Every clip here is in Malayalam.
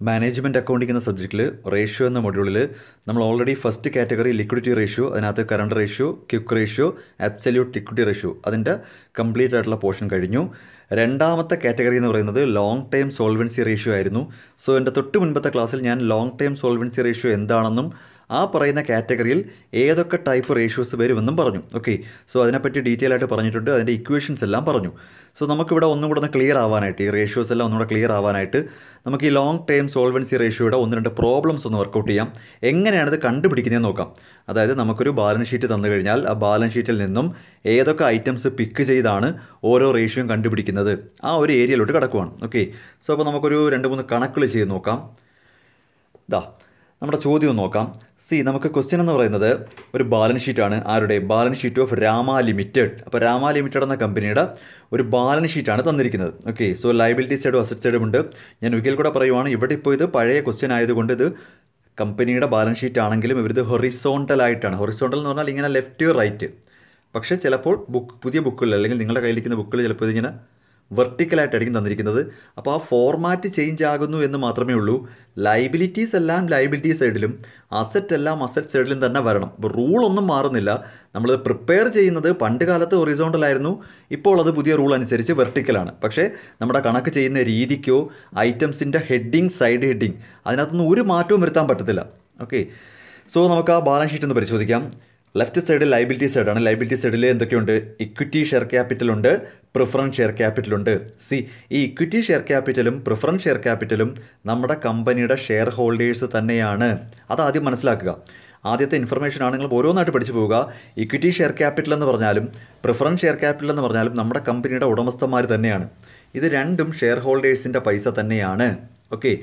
മാനേജ്മെൻറ്റ് അക്കൗണ്ടിംഗ് എന്ന സബ്ജക്റ്റിൽ റേഷ്യോ എന്ന മൊഡ്യൂളിൽ നമ്മൾ already first category liquidity ratio, അതിനകത്ത് current ratio, quick ratio, absolute liquidity ratio അതിൻ്റെ കംപ്ലീറ്റ് ആയിട്ടുള്ള പോർഷൻ കഴിഞ്ഞു. രണ്ടാമത്തെ കാറ്റഗറി എന്ന് പറയുന്നത് ലോങ് ടൈം സോൾവൻസി റേഷ്യോ ആയിരുന്നു. സോ എൻ്റെ തൊട്ട് മുൻപത്തെ ക്ലാസ്സിൽ ഞാൻ ലോങ് ടൈം സോൾവൻസി റേഷ്യോ എന്താണെന്നും ആ പറയുന്ന കാറ്റഗറിയിൽ ഏതൊക്കെ ടൈപ്പ് റേഷ്യോസ് വരുമെന്നും പറഞ്ഞു. ഓക്കെ, സോ അതിനെപ്പറ്റി ഡീറ്റെയിൽ ആയിട്ട് പറഞ്ഞിട്ടുണ്ട്, അതിൻ്റെ ഇക്വേഷൻസ് എല്ലാം പറഞ്ഞു. സോ നമുക്കിവിടെ ഒന്നും കൂടെ ഒന്ന് ക്ലിയർ ആവാനായിട്ട്, ഈ റേഷ്യോസ് എല്ലാം ഒന്നുകൂടെ ക്ലിയർ ആവാനായിട്ട് നമുക്ക് ഈ ലോങ് ടൈം സോൾവൻസി റേഷ്യോയുടെ ഒന്ന് രണ്ട് പ്രോബ്ലംസ് ഒന്ന് വർക്കൗട്ട് ചെയ്യാം. എങ്ങനെയാണിത് കണ്ടുപിടിക്കുന്നതെന്ന് നോക്കാം. അതായത് നമുക്കൊരു ബാലൻസ് ഷീറ്റ് തന്നു കഴിഞ്ഞാൽ ആ ബാലൻസ് ഷീറ്റിൽ നിന്നും ഏതൊക്കെ ഐറ്റംസ് പിക്ക് ചെയ്താണ് ഓരോ റേഷ്യോയും കണ്ടുപിടിക്കുന്നത്, ആ ഒരു ഏരിയയിലോട്ട് കിടക്കുവാണ്. ഓക്കെ, സോ അപ്പോൾ നമുക്കൊരു 2-3 കണക്കുകൾ ചെയ്ത് നോക്കാം. നമ്മുടെ ചോദ്യം നോക്കാം. നമുക്ക് ക്വസ്റ്റ്യൻ എന്ന് പറയുന്നത് ഒരു ബാലൻസ് ഷീറ്റാണ്. ആരുടെ? Balance sheet of Rama limited. അപ്പോൾ രാമ ലിമിറ്റഡ് എന്ന കമ്പനിയുടെ ഒരു ബാലൻസ് ഷീറ്റാണ് തന്നിരിക്കുന്നത്. ഓക്കെ, സോ ലയബിലിറ്റി സൈഡും അസറ്റ് സൈഡും ഉണ്ട്. ഞാൻ ഒരിക്കൽ കൂടെ പറയുവാണ്, ഇവിടെ ഇപ്പോൾ ഇത് പഴയ ക്വസ്റ്റ്യൻ ആയതുകൊണ്ട് ഇത് കമ്പനിയുടെ ബാലൻസ് ഷീറ്റ് ആണെങ്കിലും ഇവരിത് ഹൊറിസോണ്ടൽ ആയിട്ടാണ്. ഹൊറിസോണ്ടൽ എന്ന് പറഞ്ഞാൽ ഇങ്ങനെ ലെഫ്റ്റ് റൈറ്റ്. പക്ഷേ ചിലപ്പോൾ പുതിയ ബുക്കുകളിൽ അല്ലെങ്കിൽ നിങ്ങളുടെ കയ്യിലിരിക്കുന്ന ബുക്കുകളിൽ ചിലപ്പോൾ ഇതിങ്ങനെ വെർട്ടിക്കലായിട്ടായിരിക്കും തന്നിരിക്കുന്നത്. അപ്പോൾ ആ ഫോർമാറ്റ് ചേഞ്ച് ആകുന്നു എന്ന് മാത്രമേ ഉള്ളൂ. ലയബിലിറ്റീസ് എല്ലാം ലയബിലിറ്റി സൈഡിലും അസറ്റ് എല്ലാം അസറ്റ് സൈഡിലും തന്നെ വരണം. അപ്പോൾ റൂളൊന്നും മാറുന്നില്ല. നമ്മളിത് പ്രിപ്പയർ ചെയ്യുന്നത് പണ്ട് കാലത്ത് ഹൊറിസോണ്ടലായിരുന്നു, ഇപ്പോൾ അത് പുതിയ റൂൾ അനുസരിച്ച് വെർട്ടിക്കലാണ്. പക്ഷേ നമ്മുടെ കണക്ക് ചെയ്യുന്ന രീതിക്കോ ഐറ്റംസിൻ്റെ ഹെഡിങ്, സൈഡ് ഹെഡിങ് അതിനകത്തൊന്നും ഒരു മാറ്റവും വരുത്താൻ പറ്റത്തില്ല. ഓക്കെ, സോ നമുക്ക് ആ ബാലൻസ് ഷീറ്റ് ഒന്ന് പരിശോധിക്കാം. ലെഫ്റ്റ് സൈഡ് ലയബിലിറ്റി സൈഡാണ്. ലയബിലിറ്റി സൈഡിൽ എന്തൊക്കെയുണ്ട്? ഇക്വിറ്റി ഷെയർ ക്യാപിറ്റലുണ്ട്, പ്രിഫറൻസ് ഷെയർ ക്യാപിറ്റലുണ്ട്. ഈ ഇക്വിറ്റി ഷെയർ ക്യാപിറ്റലും പ്രിഫറൻസ് ഷെയർ ക്യാപിറ്റലും നമ്മുടെ കമ്പനിയുടെ ഷെയർ ഹോൾഡേഴ്സ് തന്നെയാണ്. അതാദ്യം മനസ്സിലാക്കുക. ആദ്യത്തെ ഇൻഫർമേഷനാണ്, നിങ്ങൾ ഓരോന്നായിട്ട് പഠിച്ചു പോവുക. ഇക്വിറ്റി ഷെയർ ക്യാപിറ്റൽ എന്ന് പറഞ്ഞാലും പ്രിഫറൻസ് ഷെയർ ക്യാപിറ്റൽ എന്ന് പറഞ്ഞാലും നമ്മുടെ കമ്പനിയുടെ ഉടമസ്ഥന്മാർ തന്നെയാണ്. ഇത് രണ്ടും ഷെയർ ഹോൾഡേഴ്സിൻ്റെ പൈസ തന്നെയാണ്. Okay,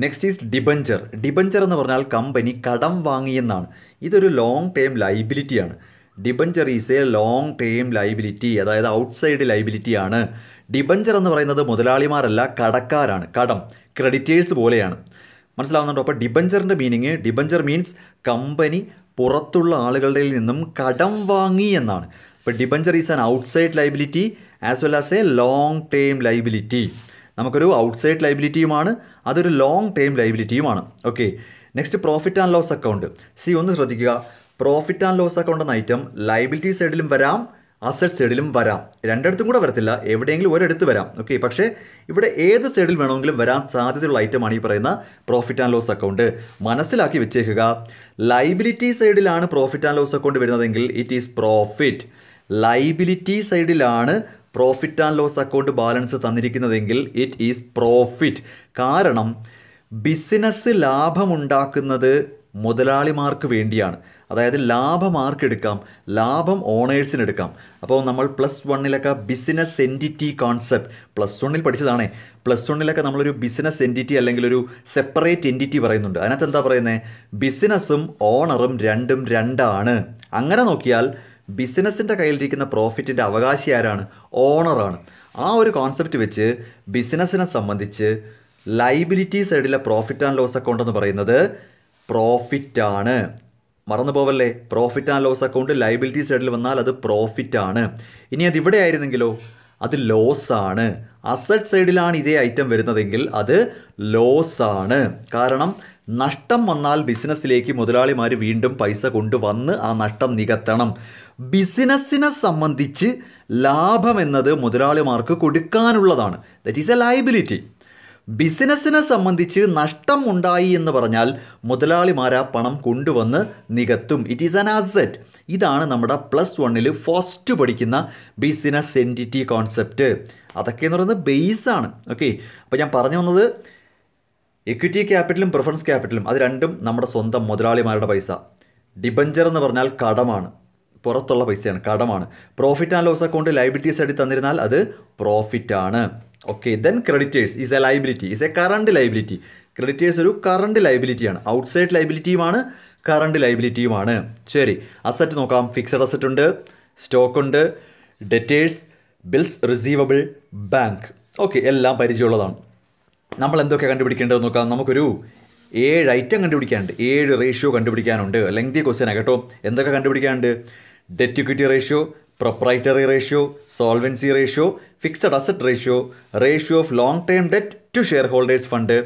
next is debenture. Debenture എന്ന് പറഞ്ഞാൽ കമ്പനി കടം വാങ്ങിയെന്നാണ്. ഇതൊരു ലോങ് ടേം ലൈബിലിറ്റിയാണ്. Debenture is a long term liability, അതായത് ഔട്ട്സൈഡ് ലൈബിലിറ്റിയാണ്. ഡിബഞ്ചർ എന്ന് പറയുന്നത് മുതലാളിമാരല്ല, കടക്കാരാണ്. കടം ക്രെഡിറ്റേഴ്സ് പോലെയാണ്. മനസ്സിലാവുന്നുണ്ടോ? അപ്പോൾ ഡിബഞ്ചറിൻ്റെ മീനിങ്, ഡിബഞ്ചർ മീൻസ് കമ്പനി പുറത്തുള്ള ആളുകളുടെ നിന്നും കടം വാങ്ങി എന്നാണ്. അപ്പോൾ debenture is an outside liability as well as a long term liability. നമുക്കൊരു ഔട്ട്സൈഡ് ലൈബിലിറ്റിയുമാണ്, അതൊരു ലോങ് ടേം ലൈബിലിറ്റിയുമാണ്. Okay, next profit and loss account. ഒന്ന് ശ്രദ്ധിക്കുക. പ്രോഫിറ്റ് ആൻഡ് ലോസ് അക്കൗണ്ട് എന്ന ഐറ്റം ലൈബിലിറ്റി സൈഡിലും വരാം, അസറ്റ് സൈഡിലും വരാം. രണ്ടിടത്തും കൂടെ വരത്തില്ല, എവിടെയെങ്കിലും ഒരിടത്ത് വരാം. ഓക്കെ, പക്ഷേ ഇവിടെ ഏത് സൈഡിൽ വേണമെങ്കിലും വരാൻ സാധ്യതയുള്ള ഐറ്റമാണ് ഈ പറയുന്ന പ്രോഫിറ്റ് ആൻഡ് ലോസ് അക്കൗണ്ട്. മനസ്സിലാക്കി വെച്ചേക്കുക. ലൈബിലിറ്റി സൈഡിലാണ് പ്രോഫിറ്റ് ആൻഡ് ലോസ് അക്കൗണ്ട് വരുന്നതെങ്കിൽ ഇറ്റ് ഈസ് പ്രോഫിറ്റ്. ലൈബിലിറ്റി സൈഡിലാണ് profit and loss account balance തന്നിരിക്കുന്നതെങ്കിൽ ഇറ്റ് ഈസ് പ്രോഫിറ്റ്. കാരണം ബിസിനസ് ലാഭമുണ്ടാക്കുന്നത് മുതലാളിമാർക്ക് വേണ്ടിയാണ്. അതായത് ലാഭം ആർക്കെടുക്കാം? ലാഭം ഓണേഴ്സിന് എടുക്കാം. അപ്പോൾ നമ്മൾ +1 ബിസിനസ് എൻറ്റിറ്റി കോൺസെപ്റ്റ് +1 പഠിച്ചതാണേ. +1 നമ്മളൊരു ബിസിനസ് എൻറ്റിറ്റി അല്ലെങ്കിൽ ഒരു സെപ്പറേറ്റ് എൻറ്റിറ്റി പറയുന്നുണ്ട്. അതിനകത്ത് എന്താ പറയുന്നത്? ബിസിനസ്സും ഓണറും രണ്ടും രണ്ടാണ്. അങ്ങനെ നോക്കിയാൽ ബിസിനസ്സിൻ്റെ കയ്യിലിരിക്കുന്ന പ്രോഫിറ്റിൻ്റെ അവകാശി ആരാണ്? ഓണറാണ്. ആ ഒരു കോൺസെപ്റ്റ് വെച്ച് ബിസിനസ്സിനെ സംബന്ധിച്ച് ലൈബിലിറ്റി സൈഡിലെ പ്രോഫിറ്റ് ആൻഡ് ലോസ് അക്കൗണ്ട് എന്ന് പറയുന്നത് പ്രോഫിറ്റാണ്. മറന്നു പോവല്ലേ? Profit and loss account liability സൈഡിൽ വന്നാൽ അത് പ്രോഫിറ്റാണ്. ഇനി അതിവിടെ ആയിരുന്നെങ്കിലോ അത് ലോസാണ്. അസറ്റ് സൈഡിലാണ് ഇതേ ഐറ്റം വരുന്നതെങ്കിൽ അത് ലോസാണ്. കാരണം നഷ്ടം വന്നാൽ ബിസിനസ്സിലേക്ക് മുതലാളിമാർ വീണ്ടും പൈസ കൊണ്ടുവന്ന് ആ നഷ്ടം നികത്തണം. ബിസിനസ്സിനെ സംബന്ധിച്ച് ലാഭം എന്നത് മുതലാളിമാർക്ക് കൊടുക്കാനുള്ളതാണ്. That is a liability. ബിസിനസ്സിനെ സംബന്ധിച്ച് നഷ്ടം ഉണ്ടായി എന്ന് പറഞ്ഞാൽ മുതലാളിമാർ ആ പണം കൊണ്ടുവന്ന് നികത്തും. It is an asset. ഇതാണ് നമ്മുടെ +1 ഫസ്റ്റ് പഠിക്കുന്ന ബിസിനസ് എൻറ്റിറ്റി കോൺസെപ്റ്റ്. അതൊക്കെയെന്ന് പറയുന്നത് ബേസാണ്. ഓക്കെ, അപ്പോൾ ഞാൻ പറഞ്ഞു വന്നത് ഇക്വിറ്റി ക്യാപിറ്റലും പ്രിഫറൻസ് ക്യാപിറ്റലും അത് രണ്ടും നമ്മുടെ സ്വന്തം മുതലാളിമാരുടെ പൈസ. ഡിബഞ്ചർ എന്ന് പറഞ്ഞാൽ കടമാണ്, പുറത്തുള്ള പൈസയാണ്, കടമാണ്. Profit and loss account liability സൈഡിൽ തന്നിരുന്നാൽ അത് പ്രോഫിറ്റാണ്. Okay, then creditors is a liability, is a current liability. Creditors ഒരു കറണ്ട് ലൈബിലിറ്റിയാണ്. ഔട്ട്സൈഡ് ലൈബിലിറ്റിയുമാണ്, കറണ്ട് ലൈബിലിറ്റിയുമാണ്. ശരി, അസറ്റ് നോക്കാം. ഫിക്സഡ് അസറ്റ് ഉണ്ട്, സ്റ്റോക്ക് ഉണ്ട്, debtors, bills receivable, bank. Okay, എല്ലാം പരിചയമുള്ളതാണ്. നമ്മൾ എന്തൊക്കെ കണ്ടുപിടിക്കേണ്ടതെന്ന് നോക്കാം. നമുക്കൊരു 7 ഐറ്റം കണ്ടുപിടിക്കാനുണ്ട്, 7 റേഷ്യോ കണ്ടുപിടിക്കാനുണ്ട്. ലെങ്തി ക്വസ്റ്റ്യനാണ് കേട്ടോ. എന്തൊക്കെ കണ്ടുപിടിക്കാനുണ്ട്? Debt equity ratio, proprietary ratio, solvency ratio, fixed asset ratio, ratio of long term debt to share holders fund,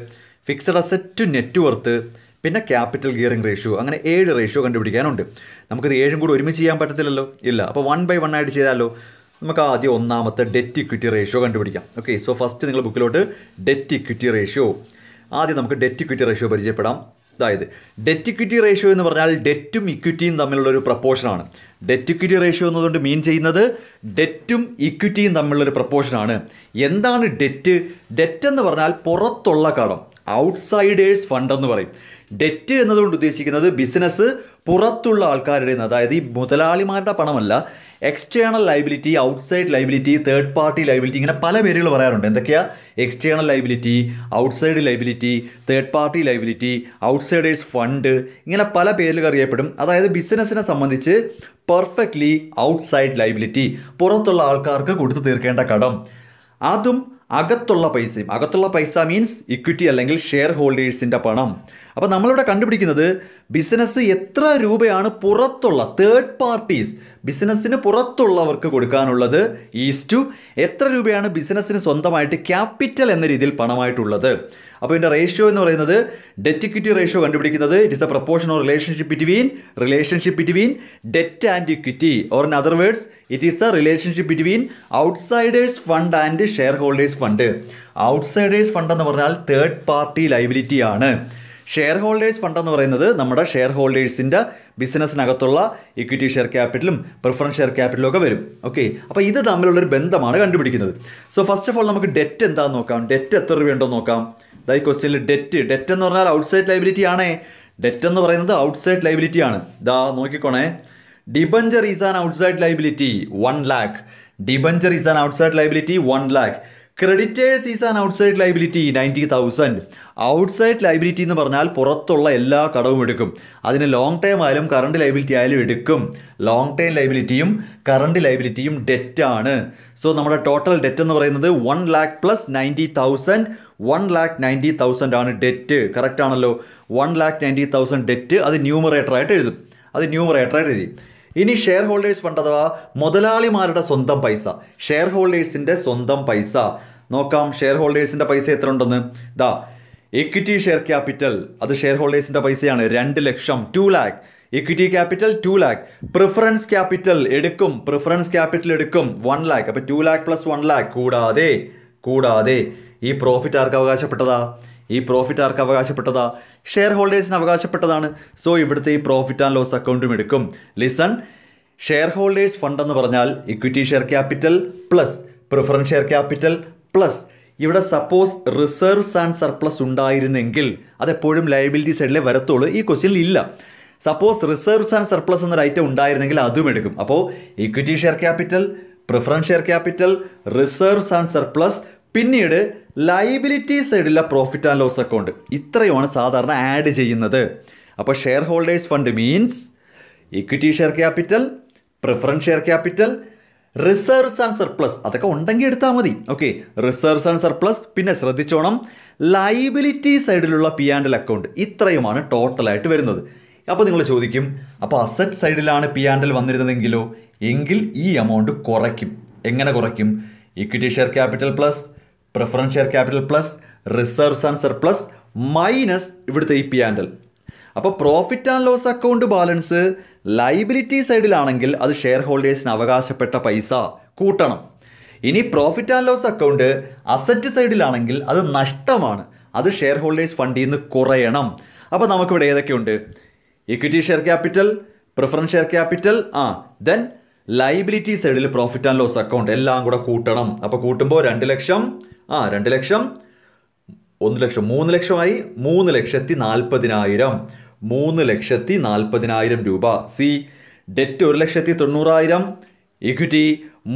fixed asset to net worth, പിന്നെ ക്യാപിറ്റൽ ഗിയറിംഗ് റേഷ്യോ. അങ്ങനെ 7 റേഷ്യോ കണ്ടുപിടിക്കാനുണ്ട്. നമുക്കിത് 7 കൂടി ഒരുമിച്ച് ചെയ്യാൻ പറ്റത്തില്ലല്ലോ, ഇല്ല. അപ്പോൾ 1 by 1 ആയിട്ട് ചെയ്താലോ. നമുക്ക് ആദ്യം ഒന്നാമത്തെ ഡെറ്റ് ഇക്വിറ്റി റേഷ്യോ കണ്ടുപിടിക്കാം. ഓക്കെ, സോ ഫസ്റ്റ് നിങ്ങൾ ബുക്കിലോട്ട് ഡെറ്റ് ഇക്വിറ്റി റേഷ്യോ. ആദ്യം നമുക്ക് ഡെറ്റ് ഇക്വിറ്റി റേഷ്യോ പരിചയപ്പെടാം. അതായത് ഡെറ്റ് ഇക്വിറ്റി റേഷ്യോ എന്ന് പറഞ്ഞാൽ ഡെറ്റും ഇക്വിറ്റിയും തമ്മിലുള്ള ഒരു പ്രപ്പോർഷനാണ്. ഡെറ്റ് ഇക്വിറ്റി റേഷ്യോ എന്നതുകൊണ്ട് മീൻ ചെയ്യുന്നത് ഡെറ്റും ഇക്വിറ്റിയും തമ്മിലുള്ളൊരു പ്രപ്പോർഷനാണ്. എന്താണ് ഡെറ്റ്? ഡെറ്റ് എന്ന് പറഞ്ഞാൽ പുറത്തുള്ള കടം, ഔട്ട്സൈഡേഴ്സ് ഫണ്ട് എന്ന് പറയും. ഡെറ്റ് എന്നതുകൊണ്ട് ഉദ്ദേശിക്കുന്നത് ബിസിനസ് പുറത്തുള്ള ആൾക്കാരുടെ, അതായത് ഈ മുതലാളിമാരുടെ പണമല്ല. External liability, outside liability, third party liability, ഇങ്ങനെ പല പേരുകൾ പറയാറുണ്ട്. എന്തൊക്കെയാ? External liability, outside liability, third party liability, outsiders fund, ഇങ്ങനെ പല പേരുകൾ അറിയപ്പെടും. അതായത് ബിസിനസ്സിനെ സംബന്ധിച്ച് പെർഫെക്റ്റ്ലി ഔട്ട്സൈഡ് ലൈബിലിറ്റി, പുറത്തുള്ള ആൾക്കാർക്ക് കൊടുത്തു തീർക്കേണ്ട കടം. അതും അകത്തുള്ള പൈസയും. അകത്തുള്ള പൈസ മീൻസ് ഇക്വിറ്റി അല്ലെങ്കിൽ ഷെയർ ഹോൾഡേഴ്സിൻ്റെ പണം. അപ്പോൾ നമ്മളിവിടെ കണ്ടുപിടിക്കുന്നത് ബിസിനസ് എത്ര രൂപയാണ് പുറത്തുള്ള തേർഡ് പാർട്ടീസ്, ബിസിനസ്സിന് പുറത്തുള്ളവർക്ക് കൊടുക്കാനുള്ളത്, ഈസ്റ്റു എത്ര രൂപയാണ് ബിസിനസ്സിന് സ്വന്തമായിട്ട് ക്യാപിറ്റൽ എന്ന രീതിയിൽ പണമായിട്ടുള്ളത്. അപ്പോൾ ഇതിൻ്റെ റേഷ്യോ എന്ന് പറയുന്നത് ഡെറ്റ് ഇക്വിറ്റി റേഷ്യോ കണ്ടുപിടിക്കുന്നത് it is a proportion or relationship between debt and equity, or in other words it is the relationship between outsiders fund and share holders fund. Outsiders fund എന്ന് പറഞ്ഞാൽ തേർഡ് പാർട്ടി ലൈബിലിറ്റി ആണ്. ഷെയർ ഹോൾഡേഴ്സ് ഫണ്ട് എന്ന് പറയുന്നത് നമ്മുടെ ഷെയർ ഹോൾഡേഴ്സിൻ്റെ ബിസിനസ്സിനകത്തുള്ള ഇക്വിറ്റി ഷെയർ ക്യാപിറ്റലും പ്രിഫറൻസ് ഷെയർ ക്യാപിറ്റലും ഒക്കെ വരും. ഓക്കെ, അപ്പോൾ ഇത് തമ്മിലുള്ളൊരു ബന്ധമാണ് കണ്ടുപിടിക്കുന്നത്. സോ ഫസ്റ്റ് ഓഫ് ഓൾ നമുക്ക് ഡെറ്റ് എന്താണെന്ന് നോക്കാം. ഡെറ്റ് എത്ര രൂപയുണ്ടോ നോക്കാം. ഈ ക്വസ്റ്റ്യനിൽ ഡെറ്റ് എന്ന് പറഞ്ഞാൽ ഔട്ട്സൈഡ് ലൈബിലിറ്റി ആണേ. ഡെറ്റ് എന്ന് പറയുന്നത് ഔട്ട്സൈഡ് ലൈബിലിറ്റി ആണ്. നോക്കിക്കോണേ. Debenture is an outside liability 1 lakh. Debenture is an outside liability 1 lakh. Creditors is an outside liability 90,000. Outside liability എന്ന് പറഞ്ഞാൽ പുറത്തുള്ള എല്ലാ കടവും എടുക്കും. അതിന് ലോങ് ടൈം ആയാലും കറണ്ട് ലൈബിലിറ്റി ആയാലും എടുക്കും. ലോങ് ടൈം ലൈബിലിറ്റിയും കറണ്ട് ലൈബിലിറ്റിയും ഡെറ്റ് ആണ്. സോ നമ്മുടെ ടോട്ടൽ ഡെറ്റ് എന്ന് പറയുന്നത് 1 lakh plus 90,000. 1,90,000 ആണ് ഡെറ്റ്. കറക്റ്റ് ആണല്ലോ. 1,90,000 ഡെറ്റ്. അത് ന്യൂമറേറ്റർ ആയിട്ട് എഴുതും. എഴുതി. ഇനി ഷെയർ ഹോൾഡേഴ്സ് ഫണ്ട് അഥവാ മുതലാളിമാരുടെ സ്വന്തം പൈസ, ഷെയർ ഹോൾഡേഴ്സിൻ്റെ സ്വന്തം പൈസ നോക്കാം. ഷെയർ ഹോൾഡേഴ്സിൻ്റെ പൈസ എത്ര ഉണ്ടെന്ന്. ഇക്വിറ്റി ഷെയർ ക്യാപിറ്റൽ, അത് ഷെയർ ഹോൾഡേഴ്സിൻ്റെ പൈസയാണ് 2 ലക്ഷം, 2 lakh. Equity capital 2 lakh. Preference capital എടുക്കും 1 lakh. അപ്പോൾ 2 lakh plus 1 lakh. കൂടാതെ ഈ പ്രോഫിറ്റ് ആർക്ക് അവകാശപ്പെട്ടതാ? ഷെയർ ഹോൾഡേഴ്സിന് അവകാശപ്പെട്ടതാണ്. സോ ഇവിടുത്തെ ഈ പ്രോഫിറ്റ് ആൻഡ് ലോസ് അക്കൗണ്ടും എടുക്കും. ലിസൺ, ഷെയർ ഹോൾഡേഴ്സ് ഫണ്ട് എന്ന് പറഞ്ഞാൽ equity share capital plus preference share capital plus ഇവിടെ സപ്പോസ് റിസർവ്സ് ആൻഡ് സർപ്ലസ് ഉണ്ടായിരുന്നെങ്കിൽ അതെപ്പോഴും ലയബിലിറ്റി സൈഡിലേ വരത്തുള്ളൂ. ഈ ക്വസ്റ്റ്യനിൽ ഇല്ല. സപ്പോസ് റിസർവ്സ് ആൻഡ് സർപ്ലസ് എന്നൊരു ഐറ്റം ഉണ്ടായിരുന്നെങ്കിൽ അതും എടുക്കും. അപ്പോൾ equity share capital, preference share capital, reserves and surplus, പിന്നീട് ലയബിലിറ്റി സൈഡിലെ പ്രോഫിറ്റ് ആൻഡ് ലോസ് അക്കൗണ്ട്, ഇത്രയുമാണ് സാധാരണ ആഡ് ചെയ്യുന്നത്. അപ്പോൾ share holders fund means equity share capital, preference share capital, reserves and surplus, അതൊക്കെ ഉണ്ടെങ്കിൽ എടുത്താൽ മതി. ഓക്കെ, റിസർവ്സ് ആൻഡ് സർപ്ലസ്, പിന്നെ ശ്രദ്ധിച്ചോണം ലയബിലിറ്റി സൈഡിലുള്ള P&L അക്കൗണ്ട്, ഇത്രയുമാണ് ടോട്ടലായിട്ട് വരുന്നത്. അപ്പോൾ നിങ്ങൾ ചോദിക്കും, അപ്പോൾ അസറ്റ് സൈഡിലാണ് P&L വന്നിരുന്നതെങ്കിലോ? എങ്കിൽ ഈ എമൗണ്ട് കുറയ്ക്കും. എങ്ങനെ കുറയ്ക്കും? Equity share capital plus preference share capital plus reserves and surplus minus ഇവിടുത്തെ ഈ P&L. അപ്പോൾ profit and loss account balance liability സൈഡിലാണെങ്കിൽ അത് ഷെയർ ഹോൾഡേഴ്സിന് അവകാശപ്പെട്ട പൈസ കൂട്ടണം. ഇനി profit and loss account asset സൈഡിലാണെങ്കിൽ അത് നഷ്ടമാണ്, അത് ഷെയർ ഹോൾഡേഴ്സ് ഫണ്ടിൽ നിന്ന് കുറയണം. അപ്പോൾ നമുക്കിവിടെ ഏതൊക്കെയുണ്ട്? Equity share capital, preference share capital, then liability സൈഡിൽ പ്രോഫിറ്റ് ആൻഡ് ലോസ് അക്കൗണ്ട്, എല്ലാം കൂടെ കൂട്ടണം. അപ്പോൾ കൂട്ടുമ്പോൾ 2 ലക്ഷം, 2 ലക്ഷം, 1 ലക്ഷം, 3 ലക്ഷമായി, 3,40,000, 3,40,000 രൂപ. C, debt 1,90,000, equity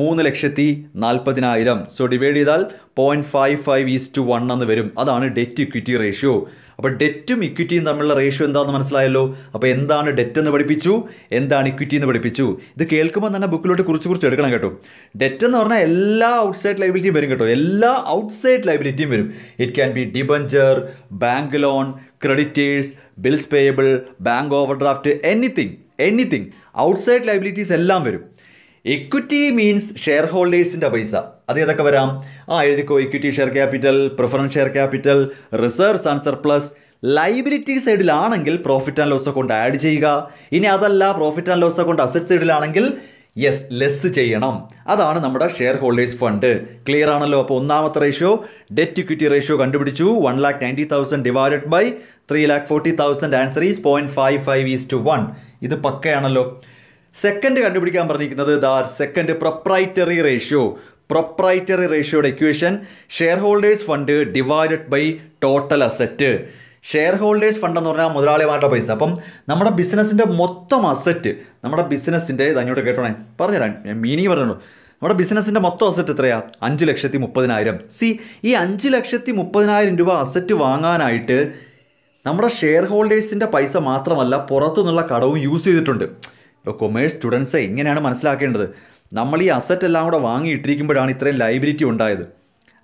3,40,000. So divide ചെയ്താൽ 0.55:1 എന്ന് വരും. അതാണ് ഡെറ്റ് ഇക്വിറ്റി റേഷ്യോ. അപ്പോൾ ഡെറ്റും ഇക്വിറ്റിയും തമ്മിലുള്ള റേഷ്യോ എന്താണെന്ന് മനസ്സിലായല്ലോ. അപ്പോൾ എന്താണ് ഡെറ്റ് എന്ന് പഠിപ്പിച്ചു, എന്താണ് ഇക്വിറ്റി എന്ന് പഠിപ്പിച്ചു. ഇത് കേൾക്കുമ്പോൾ തന്നെ ബുക്കിലോട്ട് കുറിച്ച് എടുക്കണം കേട്ടോ. ഡെറ്റ് എന്ന് പറഞ്ഞാൽ എല്ലാ ഔട്ട്സൈഡ് ലൈബിലിറ്റിയും വരും കേട്ടോ. എല്ലാ ഔട്ട്സൈഡ് ലൈബിലിറ്റിയും വരും. It can be debenture, bank loan, creditors, bills payable, bank over draft, anything outside liabilities എല്ലാം വരും. ഇക്വിറ്റി മീൻസ് ഷെയർ ഹോൾഡേഴ്സിൻ്റെ പൈസ. അത് ഏതൊക്കെ വരാം? എഴുതിക്കോ. Equity share capital, preference share capital, reserves and surplus. Liability സൈഡിലാണെങ്കിൽ profit and loss account add ചെയ്യുക. ഇനി അതല്ല, profit and loss account asset സൈഡിലാണെങ്കിൽ ലെസ് ചെയ്യണം. അതാണ് നമ്മുടെ ഷെയർ ഹോൾഡേഴ്സ് ഫണ്ട്. ക്ലിയർ ആണല്ലോ? അപ്പോൾ ഒന്നാമത്തെ റേഷ്യോ ഡെറ്റ് ഇക്വിറ്റി റേഷ്യോ കണ്ടുപിടിച്ചു. 1,90,000 ഡിവൈഡഡ് ബൈ 3,40,000. Answer is 0.55:1. ഇത് പക്കയാണല്ലോ. സെക്കൻഡ് കണ്ടുപിടിക്കാൻ പറഞ്ഞിരിക്കുന്നത് സെക്കൻഡ് പ്രൊപ്രൈറ്ററി റേഷ്യോ. പ്രൊപ്രൈറ്ററി റേഷ്യോയുടെ equation share holders fund divided by total asset. Share holders fund എന്ന് പറഞ്ഞാൽ മുതലാളിമാരുടെ പൈസ. അപ്പം നമ്മുടെ ബിസിനസ്സിൻ്റെ മൊത്തം അസറ്റ്, നമ്മുടെ ബിസിനസ്സിൻ്റെ അങ്ങോട്ട് കേട്ടോണേ, പറഞ്ഞുതരാം, ഞാൻ മീനിങ് പറഞ്ഞു. നമ്മുടെ ബിസിനസ്സിൻ്റെ മൊത്തം അസറ്റ് എത്രയാണ്? 5,30,000. ഈ 5,30,000 രൂപ അസറ്റ് വാങ്ങാനായിട്ട് നമ്മുടെ ഷെയർ ഹോൾഡേഴ്സിൻ്റെ പൈസ മാത്രമല്ല പുറത്തു നിന്നുള്ള കടവും യൂസ് ചെയ്തിട്ടുണ്ട്. ഇപ്പോൾ കൊമേഴ്സ് സ്റ്റുഡൻസെ ഇങ്ങനെയാണ് മനസ്സിലാക്കേണ്ടത്. നമ്മൾ ഈ അസറ്റ് എല്ലാം കൂടെ വാങ്ങിയിട്ടിരിക്കുമ്പോഴാണ് ഇത്രയും ലൈബിലിറ്റി ഉണ്ടായത്.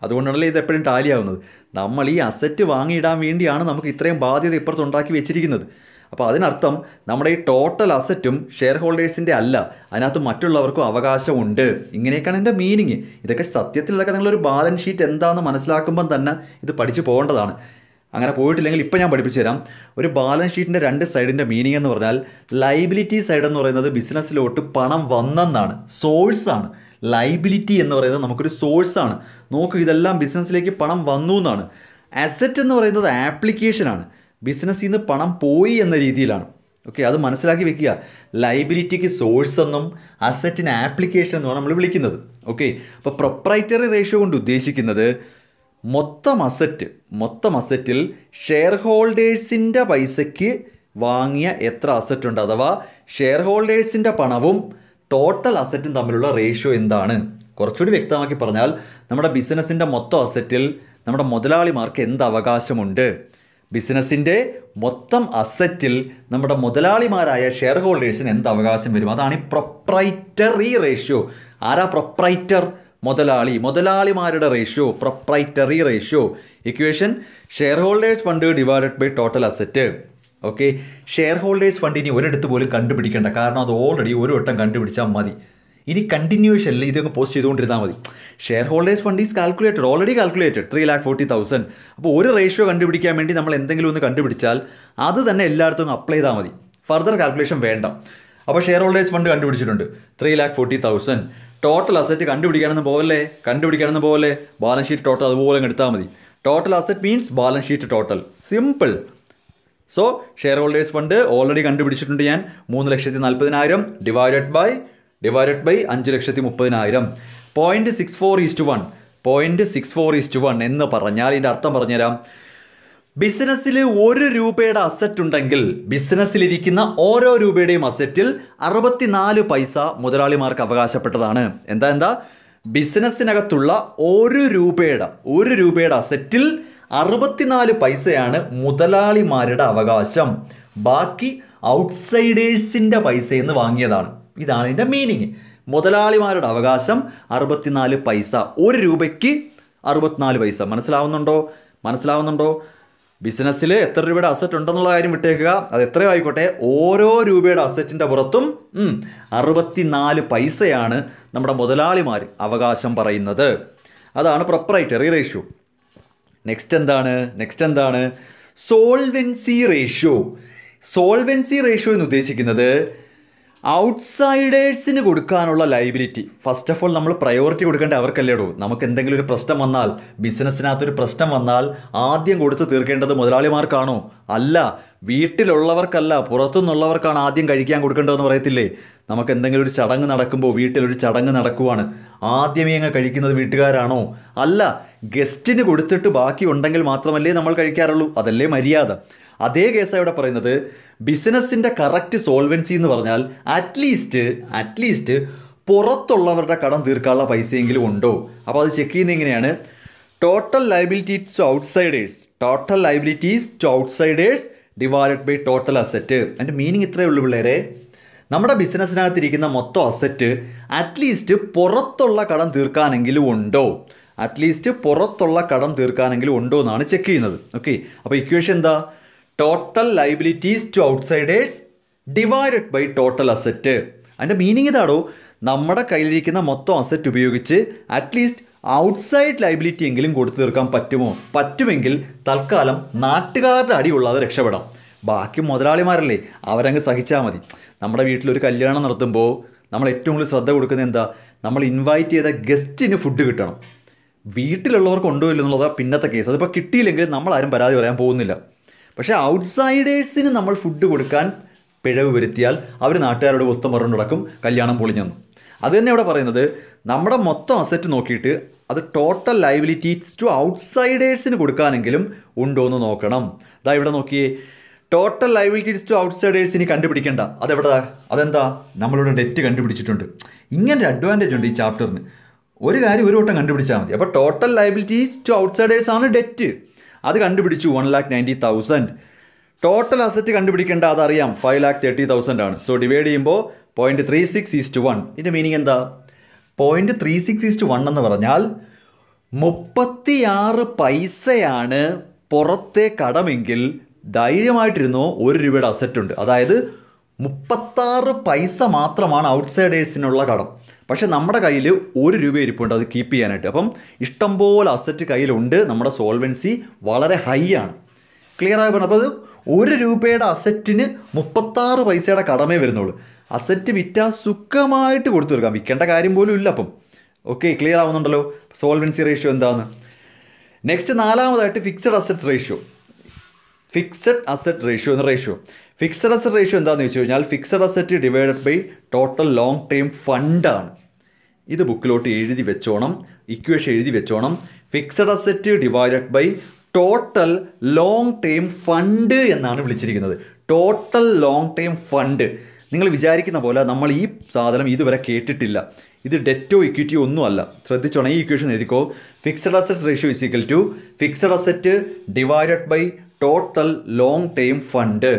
അതുകൊണ്ടാണല്ലോ ഇത് എപ്പോഴും ടാലി ആവുന്നത്. നമ്മൾ ഈ അസറ്റ് വാങ്ങിയിടാൻ വേണ്ടിയാണ് നമുക്ക് ഇത്രയും ബാധ്യത ഇപ്പുറത്ത് ഉണ്ടാക്കി വെച്ചിരിക്കുന്നത്. അപ്പോൾ അതിനർത്ഥം നമ്മുടെ ഈ ടോട്ടൽ അസറ്റും ഷെയർ ഹോൾഡേഴ്സിൻ്റെ അല്ല, അതിനകത്ത് മറ്റുള്ളവർക്കും അവകാശമുണ്ട്. ഇങ്ങനെയൊക്കെയാണ് എൻ്റെ മീനിങ്. ഇതൊക്കെ സത്യത്തിലൊക്കെ നിങ്ങളൊരു ബാലൻസ് ഷീറ്റ് എന്താണെന്ന് മനസ്സിലാക്കുമ്പം തന്നെ ഇത് പഠിച്ചു പോകേണ്ടതാണ്. അങ്ങനെ പോയിട്ടില്ലെങ്കിൽ ഇപ്പം ഞാൻ പഠിപ്പിച്ചു തരാം. ഒരു ബാലൻസ് ഷീറ്റിൻ്റെ രണ്ട് സൈഡിൻ്റെ മീനിങ് എന്ന് പറഞ്ഞാൽ ലൈബിലിറ്റി സൈഡ് എന്ന് പറയുന്നത് ബിസിനസ്സിലോട്ട് പണം വന്നെന്നാണ്, സോഴ്സാണ്. ലൈബിലിറ്റി എന്ന് പറയുന്നത് നമുക്കൊരു സോഴ്സാണ്. നോക്കൂ, ഇതെല്ലാം ബിസിനസ്സിലേക്ക് പണം വന്നു എന്നാണ്. അസറ്റ് എന്ന് പറയുന്നത് ആപ്ലിക്കേഷനാണ്, ബിസിനസ്സിൽ നിന്ന് പണം പോയി എന്ന രീതിയിലാണ്. ഓക്കെ, അത് മനസ്സിലാക്കി വെക്കുക. ലൈബിലിറ്റിക്ക് സോഴ്സ് എന്നും അസറ്റിന് ആപ്ലിക്കേഷൻ എന്നുമാണ് നമ്മൾ വിളിക്കുന്നത്. ഓക്കെ, അപ്പോൾ പ്രൊപ്രൈറ്ററി റേഷ്യോ കൊണ്ട് ഉദ്ദേശിക്കുന്നത് മൊത്തം അസറ്റിൽ ഷെയർ ഹോൾഡേഴ്സിൻ്റെ പൈസയ്ക്ക് വാങ്ങിയ എത്ര അസറ്റ് ഉണ്ട്, അഥവാ ഷെയർ ഹോൾഡേഴ്സിൻ്റെ പണവും ടോട്ടൽ അസറ്റും തമ്മിലുള്ള റേഷ്യോ എന്താണ്. കുറച്ചുകൂടി വ്യക്തമാക്കി പറഞ്ഞാൽ നമ്മുടെ ബിസിനസ്സിൻ്റെ മൊത്തം അസറ്റിൽ നമ്മുടെ മുതലാളിമാർക്ക് എന്ത് അവകാശമുണ്ട്. ബിസിനസ്സിൻ്റെ മൊത്തം അസറ്റിൽ നമ്മുടെ മുതലാളിമാരായ ഷെയർ ഹോൾഡേഴ്സിന് എന്ത് അവകാശം വരും. അതാണ് ഈ പ്രൊപ്രൈറ്ററി റേഷ്യോ. ആരാ പ്രൊപ്രൈറ്റർ? മുതലാളിമാരുടെ ratio, proprietary ratio. Equation share holders fund divided by total asset. Okay, share holders fund ഇനി ഒരിടത്ത് പോലും കണ്ടുപിടിക്കേണ്ട, കാരണം അത് ഓൾറെഡി ഒരു വട്ടം കണ്ടുപിടിച്ചാൽ മതി. ഇനി കണ്ടിന്യൂഷനിൽ ഇതൊക്കെ പോസ്റ്റ് ചെയ്തുകൊണ്ടിരുന്നാൽ മതി. Share holders fund is already calculated 3,40,000. അപ്പോൾ ഒരു റേഷ്യോ കണ്ടുപിടിക്കാൻ വേണ്ടി നമ്മൾ എന്തെങ്കിലും ഒന്ന് കണ്ടുപിടിച്ചാൽ അത് തന്നെ എല്ലായിടത്തും അപ്ലൈ ചെയ്താൽ മതി, ഫർദർ കാൽക്കുലേഷൻ വേണ്ട. അപ്പോൾ ഷെയർ ഹോൾഡേഴ്സ് ഫണ്ട് കണ്ടുപിടിച്ചിട്ടുണ്ട് 3,40,000. ടോട്ടൽ അസറ്റ് കണ്ടുപിടിക്കാനൊന്നും പോകല്ലേ, ബാലൻസ് ഷീറ്റ് ടോട്ടൽ അതുപോലെ എടുത്താൽ മതി. Total asset means balance sheet total, simple. So share holders fund already കണ്ടുപിടിച്ചിട്ടുണ്ട് ഞാൻ. 3,40,000 ഡിവൈഡഡ് ബൈ 5,30,000. 0.64:1. 0.64:1 എന്ന് പറഞ്ഞാൽ ഇതിൻ്റെ അർത്ഥം പറഞ്ഞുതരാം. ബിസിനസ്സിൽ 1 രൂപയുടെ അസറ്റ് ഉണ്ടെങ്കിൽ ബിസിനസ്സിലിരിക്കുന്ന ഓരോ രൂപയുടെയും അസറ്റിൽ 64 പൈസ മുതലാളിമാർക്ക് അവകാശപ്പെട്ടതാണ്. എന്താ ബിസിനസ്സിനകത്തുള്ള 1 രൂപയുടെ അസറ്റിൽ 64 പൈസയാണ് മുതലാളിമാരുടെ അവകാശം. ബാക്കി ഔട്ട്സൈഡേഴ്സിൻ്റെ പൈസയെന്ന് വാങ്ങിയതാണ്. ഇതാണ് ഇതിൻ്റെ മീനിങ്. മുതലാളിമാരുടെ അവകാശം 64 പൈസ, 1 രൂപയ്ക്ക് 64 പൈസ. മനസ്സിലാവുന്നുണ്ടോ? ബിസിനസ്സിൽ എത്ര രൂപയുടെ അസറ്റ് ഉണ്ടെന്നുള്ള കാര്യം വിട്ടേക്കുക, അത് എത്രയോ ആയിക്കോട്ടെ, ഓരോ രൂപയുടെ അസറ്റിൻ്റെ പുറത്തും 64 പൈസയാണ് നമ്മുടെ മുതലാളിമാർ അവകാശം പറയുന്നത്. അതാണ് പ്രൊപ്രൈറ്ററി റേഷ്യോ. നെക്സ്റ്റ് എന്താണ്? Solvency ratio. സോൾവെൻസി റേഷ്യോ എന്ന് ഉദ്ദേശിക്കുന്നത് ഔട്ട്സൈഡേഴ്സിന് കൊടുക്കാനുള്ള ലൈബിലിറ്റി. ഫസ്റ്റ് ഓഫ് ഓൾ നമ്മൾ പ്രയോറിറ്റി കൊടുക്കേണ്ട അവർക്കല്ലേടോ. നമുക്ക് എന്തെങ്കിലും ഒരു പ്രശ്നം വന്നാൽ, ബിസിനസ്സിനകത്തൊരു പ്രശ്നം വന്നാൽ ആദ്യം കൊടുത്ത് തീർക്കേണ്ടത് മുതലാളിമാർക്കാണോ? അല്ല, വീട്ടിലുള്ളവർക്കല്ല, പുറത്തുനിന്നുള്ളവർക്കാണ് ആദ്യം കഴിക്കാൻ കൊടുക്കേണ്ടതെന്ന് പറയത്തില്ലേ? നമുക്ക് എന്തെങ്കിലും ഒരു ചടങ്ങ് നടക്കുമ്പോൾ, വീട്ടിലൊരു ചടങ്ങ് നടക്കുവാണ്, ആദ്യമേ അങ്ങ് കഴിക്കുന്നത് വീട്ടുകാരാണോ? അല്ല, ഗസ്റ്റിന് കൊടുത്തിട്ട് ബാക്കി ഉണ്ടെങ്കിൽ മാത്രമല്ലേ നമ്മൾ കഴിക്കാറുള്ളൂ. അതല്ലേ മര്യാദ. അതേ കേസാണ് ഇവിടെ പറയുന്നത്. ബിസിനസ്സിൻ്റെ കറക്റ്റ് സോൾവെൻസി എന്ന് പറഞ്ഞാൽ അറ്റ്ലീസ്റ്റ് പുറത്തുള്ളവരുടെ കടം തീർക്കാനുള്ള പൈസയെങ്കിലും ഉണ്ടോ. അപ്പോൾ അത് ചെക്ക് ചെയ്യുന്നത് എങ്ങനെയാണ്? Total liabilities to outsiders divided by total asset. അതിൻ്റെ മീനിങ് ഇത്രയേ ഉള്ളൂ പിള്ളേരെ. നമ്മുടെ ബിസിനസ്സിനകത്തിരിക്കുന്ന മൊത്തം അസറ്റ് അറ്റ്ലീസ്റ്റ് പുറത്തുള്ള കടം തീർക്കാനെങ്കിലും ഉണ്ടോ എന്നാണ് ചെക്ക് ചെയ്യുന്നത്. ഓക്കെ, അപ്പോൾ ഇക്വേഷൻ എന്താ? Total liabilities to outsiders divided by total asset. അതിൻ്റെ മീനിങ് ഇതാണോ? നമ്മുടെ കയ്യിലിരിക്കുന്ന മൊത്തം അസറ്റ് ഉപയോഗിച്ച് അറ്റ്ലീസ്റ്റ് ഔട്ട്സൈഡ് ലൈബിലിറ്റി എങ്കിലും കൊടുത്തു തീർക്കാൻ പറ്റുമോ? പറ്റുമെങ്കിൽ തൽക്കാലം നാട്ടുകാരുടെ അടിയുള്ളാതെ രക്ഷപ്പെടാം. ബാക്കി മുതലാളിമാരല്ലേ, അവരങ്ങ് സഹിച്ചാൽ മതി. നമ്മുടെ വീട്ടിലൊരു കല്യാണം നടത്തുമ്പോൾ നമ്മൾ ഏറ്റവും കൂടുതൽ ശ്രദ്ധ കൊടുക്കുന്നത് എന്താ? നമ്മൾ ഇൻവൈറ്റ് ചെയ്ത ഗസ്റ്റിന് ഫുഡ് കിട്ടണം. വീട്ടിലുള്ളവർക്ക് കൊണ്ടുപോയില്ല എന്നുള്ളതാണ് പിന്നത്തെ കേസ്. അതിപ്പോൾ കിട്ടിയില്ലെങ്കിൽ നമ്മളാരും പരാതി പറയാൻ പോകുന്നില്ല. പക്ഷേ ഔട്ട്സൈഡേഴ്സിന് നമ്മൾ ഫുഡ് കൊടുക്കാൻ പിഴവ് വരുത്തിയാൽ അവർ നാട്ടുകാരോട് ഒത്തം പറഞ്ഞു നടക്കും, കല്യാണം പൊളിഞ്ഞെന്ന്. അത് തന്നെ ഇവിടെ പറയുന്നത്, നമ്മുടെ മൊത്തം അസറ്റ് നോക്കിയിട്ട് അത് ടോട്ടൽ ലയബിലിറ്റീസ് ടു ഔട്ട്സൈഡേഴ്സിന് കൊടുക്കാനെങ്കിലും ഉണ്ടോ എന്ന് നോക്കണം. ഇതാ ഇവിടെ നോക്കിയേ, ടോട്ടൽ ലയബിലിറ്റീസ് ടു ഔട്ട്സൈഡേഴ്സ് ഇനി കണ്ടുപിടിക്കേണ്ട. അതെന്താ? നമ്മളിവിടെ ഡെറ്റ് കണ്ടുപിടിച്ചിട്ടുണ്ട്. ഇങ്ങനെ അഡ്വാൻറ്റേജ് ഉണ്ട് ഈ ചാപ്റ്ററിന്. ഒരു കാര്യം ഒരു വട്ടം കണ്ടുപിടിച്ചാൽ മതി. അപ്പോൾ ടോട്ടൽ ലയബിലിറ്റീസ് ടു ഔട്ട്സൈഡേഴ്സ് ആണ് ഡെറ്റ്. അത് കണ്ടുപിടിച്ചു 1,90,000. ടോട്ടൽ അസറ്റ് കണ്ടുപിടിക്കേണ്ട, അതറിയാം 5,30,000 ആണ്. സോ ഡിവൈഡ് ചെയ്യുമ്പോൾ 0.36:1. ഇതിൻ്റെ മീനിങ് എന്താ? 0.36:1 എന്ന് പറഞ്ഞാൽ 36 പൈസയാണ് പുറത്തെ കടമെങ്കിൽ ധൈര്യമായിട്ടിരുന്നോ ₹1 അസറ്റ് ഉണ്ട്. അതായത് 36 പൈസ മാത്രമാണ് ഔട്ട്സൈഡേഴ്സിനുള്ള കടം. പക്ഷെ നമ്മുടെ കയ്യിൽ ₹1 ഇരിപ്പുണ്ട് അത് കീപ്പ് ചെയ്യാനായിട്ട്. അപ്പം ഇഷ്ടംപോലെ അസറ്റ് കയ്യിലുണ്ട്. നമ്മുടെ സോൾവൻസി വളരെ ഹൈ ആണ്. ക്ലിയർ ആയി പറഞ്ഞു. അപ്പോൾ അത് ₹1 അസറ്റിന് 36 പൈസയുടെ കടമേ വരുന്നുള്ളൂ. അസറ്റ് വിറ്റാൽ സുഖമായിട്ട് കൊടുത്തു തീർക്കാം, വിൽക്കേണ്ട കാര്യം പോലും ഇല്ല. അപ്പം ഓക്കെ, ക്ലിയർ ആവുന്നുണ്ടല്ലോ സോൾവൻസി റേഷ്യോ എന്താണെന്ന്. നെക്സ്റ്റ് നാലാമതായിട്ട് fixed asset ratio. Fixed asset ratio എന്ന റേഷ്യോ. ഫിക്സഡ് അസറ്റ് റേഷ്യോ എന്താണെന്ന് വെച്ച് കഴിഞ്ഞാൽ fixed asset divided by total long time ഫണ്ടാണ്. ഇത് ബുക്കിലോട്ട് എഴുതി വെച്ചോണം, ഇക്വേഷൻ എഴുതി വെച്ചോണം. Fixed asset divided by total long time fund എന്നാണ് വിളിച്ചിരിക്കുന്നത്. Total long time fund. നിങ്ങൾ വിചാരിക്കുന്ന പോലെ നമ്മൾ ഈ സാധനം ഇതുവരെ കേട്ടിട്ടില്ല. ഇത് ഡെറ്റോ ഇക്വിറ്റിയോ ഒന്നുമല്ല. ശ്രദ്ധിച്ചോണം, ഈ ഇക്വേഷൻ എഴുതിക്കോ. Fixed asset ratio is equal to fixed asset divided by total long time fund.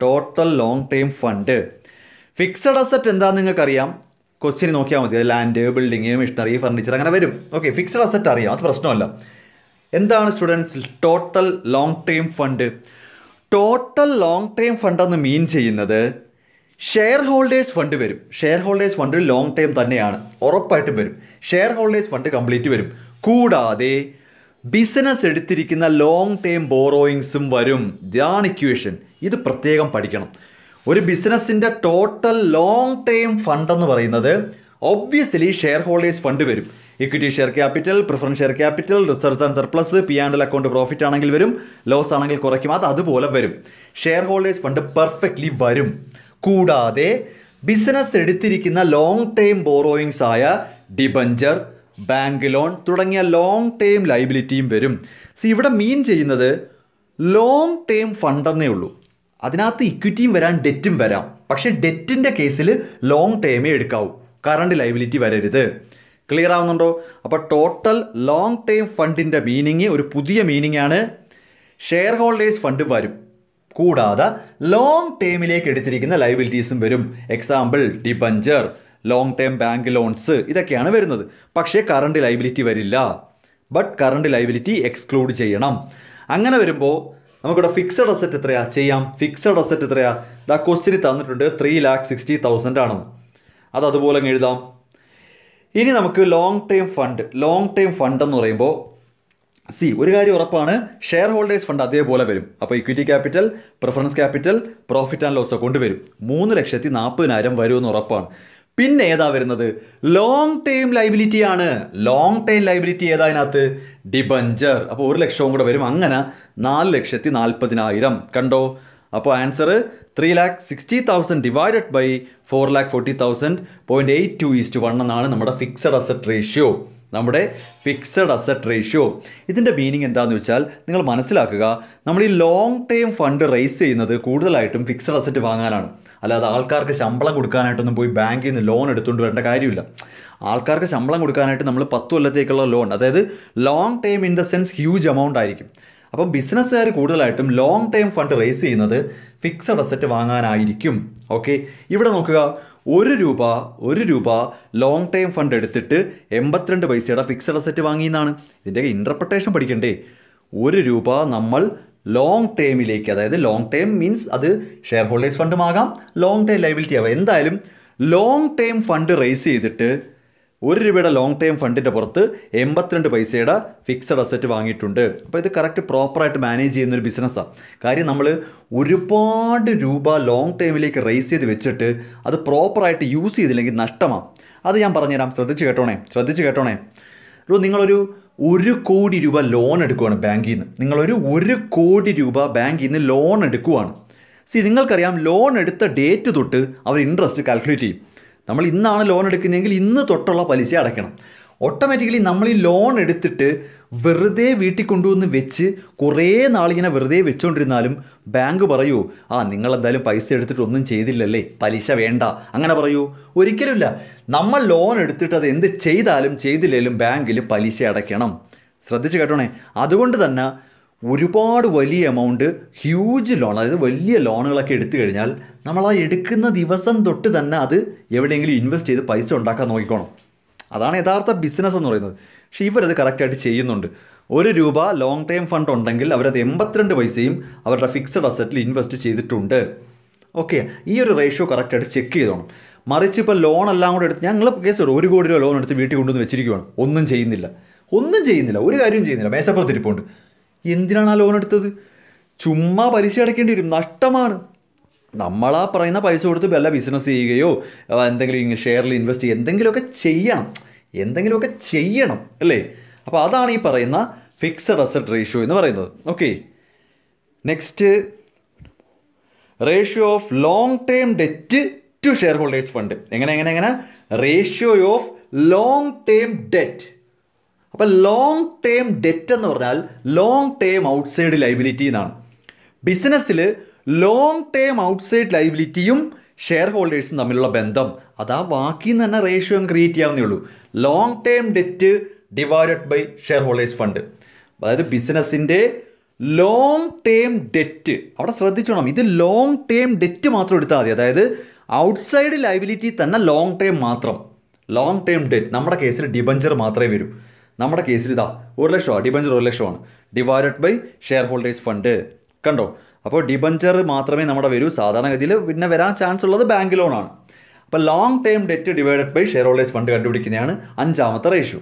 Total long time fund. Fixed asset എന്താണെന്ന് നിങ്ങൾക്കറിയാം. ക്വസ്റ്റ്യൻ നോക്കിയാൽ മതി. ലാൻഡ്, ബിൽഡിങ്, മെഷീനറി, ഫർണിച്ചർ അങ്ങനെ വരും. ഓക്കെ, ഫിക്സഡ് അസറ്റ് അറിയാം, അത് പ്രശ്നമല്ല. എന്താണ് students total long time fund? Total long time fund എന്ന് മീൻ ചെയ്യുന്നത് ഷെയർ ഹോൾഡേഴ്സ് ഫണ്ട് വരും. Share holders fund long time തന്നെയാണ്, ഉറപ്പായിട്ടും വരും. ഷെയർ ഹോൾഡേഴ്സ് ഫണ്ട് കംപ്ലീറ്റ് വരും. കൂടാതെ ബിസിനസ് എടുത്തിരിക്കുന്ന ലോങ് ടൈം ബോറോയിങ്സും വരും. ഇതാണ് ഇക്വേഷൻ. ഇത് പ്രത്യേകം പഠിക്കണം. ഒരു ബിസിനസ്സിൻ്റെ ടോട്ടൽ ലോങ് ടൈം ഫണ്ട് എന്ന് പറയുന്നത് ഒബ്വിയസ്ലി ഷെയർ ഹോൾഡേഴ്സ് ഫണ്ട് വരും. Equity share capital, preference share capital, reserves and surplus, P&L account profit ആണെങ്കിൽ വരും, ലോസ് ആണെങ്കിൽ കുറയ്ക്കും. അതുപോലെ വരും. ഷെയർ ഹോൾഡേഴ്സ് ഫണ്ട് പെർഫെക്റ്റ്ലി വരും. കൂടാതെ ബിസിനസ് എടുത്തിരിക്കുന്ന ലോങ് ടൈം ബോറോയിങ്സ് ആയ ഡിബഞ്ചർ, ബാങ്ക് ലോൺ തുടങ്ങിയ ലോങ് ടൈം ലൈബിലിറ്റിയും വരും. ഇവിടെ മീൻ ചെയ്യുന്നത് ലോങ് ടൈം ഫണ്ടെന്നേ ഉള്ളൂ. അതിനകത്ത് ഇക്വിറ്റിയും വരാം, ഡെറ്റും വരാം. പക്ഷേ ഡെറ്റിൻ്റെ കേസിൽ ലോങ് ടൈമേ എടുക്കാവൂ, കറണ്ട് ലൈബിലിറ്റി വരരുത്. ക്ലിയർ ആവുന്നുണ്ടോ? അപ്പോൾ ടോട്ടൽ ലോങ് ടൈം ഫണ്ടിൻ്റെ മീനിങ് ഒരു പുതിയ മീനിങ് ആണ്. ഷെയർ ഹോൾഡേഴ്സ് ഫണ്ട് വരും. കൂടാതെ ലോങ് ടൈമിലേക്ക് എടുത്തിരിക്കുന്ന ലൈബിലിറ്റീസും വരും. Example debenture, long time bank loans, ഇതൊക്കെയാണ് വരുന്നത്. പക്ഷേ കറണ്ട് ലൈബിലിറ്റി വരില്ല. ബട്ട് കറണ്ട് ലൈബിലിറ്റി എക്സ്ക്ലൂഡ് ചെയ്യണം. അങ്ങനെ വരുമ്പോൾ നമുക്കിവിടെ ഫിക്സഡ് അസറ്റ് എത്രയാ ചെയ്യാം? ഫിക്സഡ് അസറ്റ് എത്രയാ? ദാ ക്വസ്റ്റ്യൻ തന്നിട്ടുണ്ട് 3,60,000 ആണെന്ന്. അതുപോലെ അങ്ങ് എഴുതാം. ഇനി നമുക്ക് long time fund. Long time fund എന്ന് പറയുമ്പോൾ ഒരു കാര്യം ഉറപ്പാണ്, ഷെയർ ഹോൾഡേഴ്സ് ഫണ്ട് അതേപോലെ വരും. അപ്പോൾ equity capital, preference capital, profit and loss account വരും. 3,40,000 വരുമെന്ന് ഉറപ്പാണ്. പിന്നെ ഏതാ വരുന്നത്? ലോങ് ടൈം ലൈബിലിറ്റി ആണ്. ലോങ് ടൈം ലൈബിലിറ്റി ഏതാ അതിനകത്ത്? ഡിബഞ്ചർ. അപ്പോൾ 1,00,000 കൂടെ വരും. അങ്ങനെ 4,40,000. കണ്ടോ? അപ്പോൾ ആൻസർ 3,60,000 ഡിവൈഡഡ് ബൈ 4,40,000 0.82:1 എന്നാണ് നമ്മുടെ ഫിക്സഡ് അസറ്റ് റേഷ്യോ. നമ്മുടെ ഫിക്സഡ് അസറ്റ് റേഷ്യോ. ഇതിൻ്റെ മീനിങ് എന്താണെന്ന് വെച്ചാൽ നിങ്ങൾ മനസ്സിലാക്കുക, നമ്മൾ ഈ ലോങ് ടൈം ഫണ്ട് റേസ് ചെയ്യുന്നത് കൂടുതലായിട്ടും ഫിക്സഡ് അസറ്റ് വാങ്ങാനാണ്. അല്ലാതെ ആൾക്കാർക്ക് ശമ്പളം കൊടുക്കാനായിട്ടൊന്നും പോയി ബാങ്കിൽ നിന്ന് ലോൺ എടുത്തുകൊണ്ട് വരേണ്ട കാര്യമില്ല. ആൾക്കാർക്ക് ശമ്പളം കൊടുക്കാനായിട്ട് നമ്മൾ 10 കൊല്ലത്തേക്കുള്ള ലോൺ, അതായത് long time in the sense huge amount ആയിരിക്കും. അപ്പം ബിസിനസ്സുകാർ കൂടുതലായിട്ടും ലോങ് ടൈം ഫണ്ട് റേസ് ചെയ്യുന്നത് ഫിക്സഡ് അസറ്റ് വാങ്ങാനായിരിക്കും. ഓക്കെ, ഇവിടെ നോക്കുക, ₹1 ലോങ് ടൈം ഫണ്ട് എടുത്തിട്ട് 82 പൈസയുടെ ഫിക്സഡ് അസറ്റ് വാങ്ങിയെന്നാണ്. ഇതിൻ്റെ ഇൻ്റർപ്രിട്ടേഷൻ പഠിക്കണ്ടേ? ₹1 നമ്മൾ ലോങ് ടൈമിലേക്ക്, അതായത് ലോങ് ടൈം മീൻസ് അത് ഷെയർ ഹോൾഡേഴ്സ് ഫണ്ടും ആകാം, ലോങ് ടൈം ലൈബിലിറ്റി ആവാം. എന്തായാലും ലോങ് ടൈം ഫണ്ട് റേസ് ചെയ്തിട്ട് 1 രൂപയുടെ ലോങ് ടൈം ഫണ്ടിൻ്റെ പുറത്ത് 82 പൈസയുടെ ഫിക്സഡ് അസറ്റ് വാങ്ങിയിട്ടുണ്ട്. അപ്പോൾ ഇത് കറക്റ്റ് പ്രോപ്പറായിട്ട് മാനേജ് ചെയ്യുന്നൊരു ബിസിനസ്സാണ്. കാര്യം നമ്മൾ ഒരുപാട് രൂപ ലോങ് ടൈമിലേക്ക് റേസ് ചെയ്ത് വെച്ചിട്ട് അത് പ്രോപ്പറായിട്ട് യൂസ് ചെയ്തില്ലെങ്കിൽ നഷ്ടമാണ്. അത് ഞാൻ പറഞ്ഞുതരാം. ശ്രദ്ധിച്ച് കേട്ടോണേ. നിങ്ങളൊരു 1 കോടി രൂപ ലോൺ എടുക്കുവാണ് ബാങ്കിൽ നിന്ന്. നിങ്ങളൊരു 1 കോടി രൂപ ബാങ്കിൽ നിന്ന് ലോൺ എടുക്കുവാണ്. നിങ്ങൾക്കറിയാം ലോൺ എടുത്ത ഡേറ്റ് തൊട്ട് അവർ ഇൻട്രസ്റ്റ് കാൽക്കുലേറ്റ് ചെയ്യും. നമ്മൾ ഇന്നാണ് ലോൺ എടുക്കുന്നതെങ്കിൽ ഇന്ന് തൊട്ടുള്ള പലിശ അടയ്ക്കണം. ഓട്ടോമാറ്റിക്കലി നമ്മൾ ഈ ലോൺ എടുത്തിട്ട് വെറുതെ വീട്ടിൽ കൊണ്ടുവന്ന് വെച്ച് കുറേ നാളിങ്ങനെ വെറുതെ വെച്ചുകൊണ്ടിരുന്നാലും ബാങ്ക് പറയൂ, നിങ്ങളെന്തായാലും പൈസ എടുത്തിട്ട് ഒന്നും ചെയ്തില്ലല്ലേ, പലിശ വേണ്ട, അങ്ങനെ പറയൂ? ഒരിക്കലുമില്ല. നമ്മൾ ലോൺ എടുത്തിട്ട് അത് എന്ത് ചെയ്താലും ചെയ്തില്ലെങ്കിലും ബാങ്കിൽ പലിശ അടയ്ക്കണം. ശ്രദ്ധിച്ച് കേട്ടോണേ. അതുകൊണ്ട് തന്നെ ഒരുപാട് വലിയ എമൗണ്ട് ഹ്യൂജ് ലോൺ, അതായത് വലിയ ലോണുകളൊക്കെ എടുത്തു കഴിഞ്ഞാൽ നമ്മൾ ആ എടുക്കുന്ന ദിവസം തൊട്ട് തന്നെ അത് എവിടെയെങ്കിലും ഇൻവെസ്റ്റ് ചെയ്ത് പൈസ ഉണ്ടാക്കാൻ നോക്കിക്കോണം. അതാണ് യഥാർത്ഥ ബിസിനസ് എന്ന് പറയുന്നത്. പക്ഷേ ഇവരത് കറക്റ്റായിട്ട് ചെയ്യുന്നുണ്ട്. 1 രൂപ ലോങ് ടൈം ഫണ്ട് ഉണ്ടെങ്കിൽ അവരത് 82 പൈസയും അവരുടെ ഫിക്സഡ് അസറ്റിൽ ഇൻവെസ്റ്റ് ചെയ്തിട്ടുണ്ട്. ഓക്കെ, ഈ ഒരു റേഷ്യോ കറക്റ്റായിട്ട് ചെക്ക് ചെയ്തോണം. മറിച്ച് ഇപ്പോൾ ലോൺ എല്ലാം കൂടെ എടുത്ത് ഞങ്ങൾ കേസ് 1 കോടി രൂപ ലോൺ എടുത്ത് വീട്ടിൽ കൊണ്ടുവന്ന് വെച്ചിരിക്കുകയാണ്. ഒന്നും ചെയ്യുന്നില്ല, ഒരു കാര്യം ചെയ്യുന്നില്ല, മേശപ്പുറത്തിരിപ്പുണ്ട്. എന്തിനാണ് ആ ലോൺ എടുത്തത്? ചുമ്മാ പലിശ അടയ്ക്കേണ്ടി വരും, നഷ്ടമാണ്. നമ്മളാ പറയുന്ന പൈസ കൊടുത്ത് വല്ല ബിസിനസ് ചെയ്യുകയോ എന്തെങ്കിലും ഷെയറിൽ ഇൻവെസ്റ്റ് ചെയ്യുക, എന്തെങ്കിലുമൊക്കെ ചെയ്യണം അല്ലേ? അപ്പോൾ അതാണ് ഈ പറയുന്ന ഫിക്സഡ് അസറ്റ് റേഷ്യോ എന്ന് പറയുന്നത്. Okay, next ratio of long term debt to share holders fund. എങ്ങനെ ratio of long term debt. അപ്പോൾ ലോങ് ടേം ഡെറ്റ് എന്ന് പറഞ്ഞാൽ ലോങ് ടേം ഔട്ട്സൈഡ് ലൈബിലിറ്റി എന്നാണ്. ബിസിനസ്സിൽ ലോങ് ടേം ഔട്ട്സൈഡ് ലൈബിലിറ്റിയും ഷെയർ ഹോൾഡേഴ്സും തമ്മിലുള്ള ബന്ധം അതാ വാക്കിൽ നിന്ന് തന്നെ റേഷ്യോ ക്രിയേറ്റ് ചെയ്യാവുന്നേ ഉള്ളൂ. Long term debt divided by share holders fund. അതായത് ബിസിനസ്സിൻ്റെ ലോങ് ടേം ഡെറ്റ്, അവിടെ ശ്രദ്ധിച്ചോണം, ഇത് ലോങ് ടേം ഡെറ്റ് മാത്രം എടുത്താൽ മതി. അതായത് ഔട്ട്സൈഡ് ലൈബിലിറ്റി തന്നെ ലോങ് ടേം മാത്രം. ലോങ് ടേം ഡെറ്റ് നമ്മുടെ കേസിൽ ഡിബഞ്ചർ മാത്രമേ വരൂ. നമ്മുടെ കേസിൽ 1 ലക്ഷമാണ്, ഡിബഞ്ചർ 1 ലക്ഷമാണ്, divided by share holders fund. കണ്ടോ? അപ്പോൾ ഡിബഞ്ചർ മാത്രമേ നമ്മുടെ വരൂ. സാധാരണഗതിയിൽ പിന്നെ വരാൻ ചാൻസ് ഉള്ളത് ബാങ്ക് ലോണാണ്. അപ്പോൾ long term debt divided by share holders fund കണ്ടുപിടിക്കുന്നതാണ് 5ാമത്തെ ratio.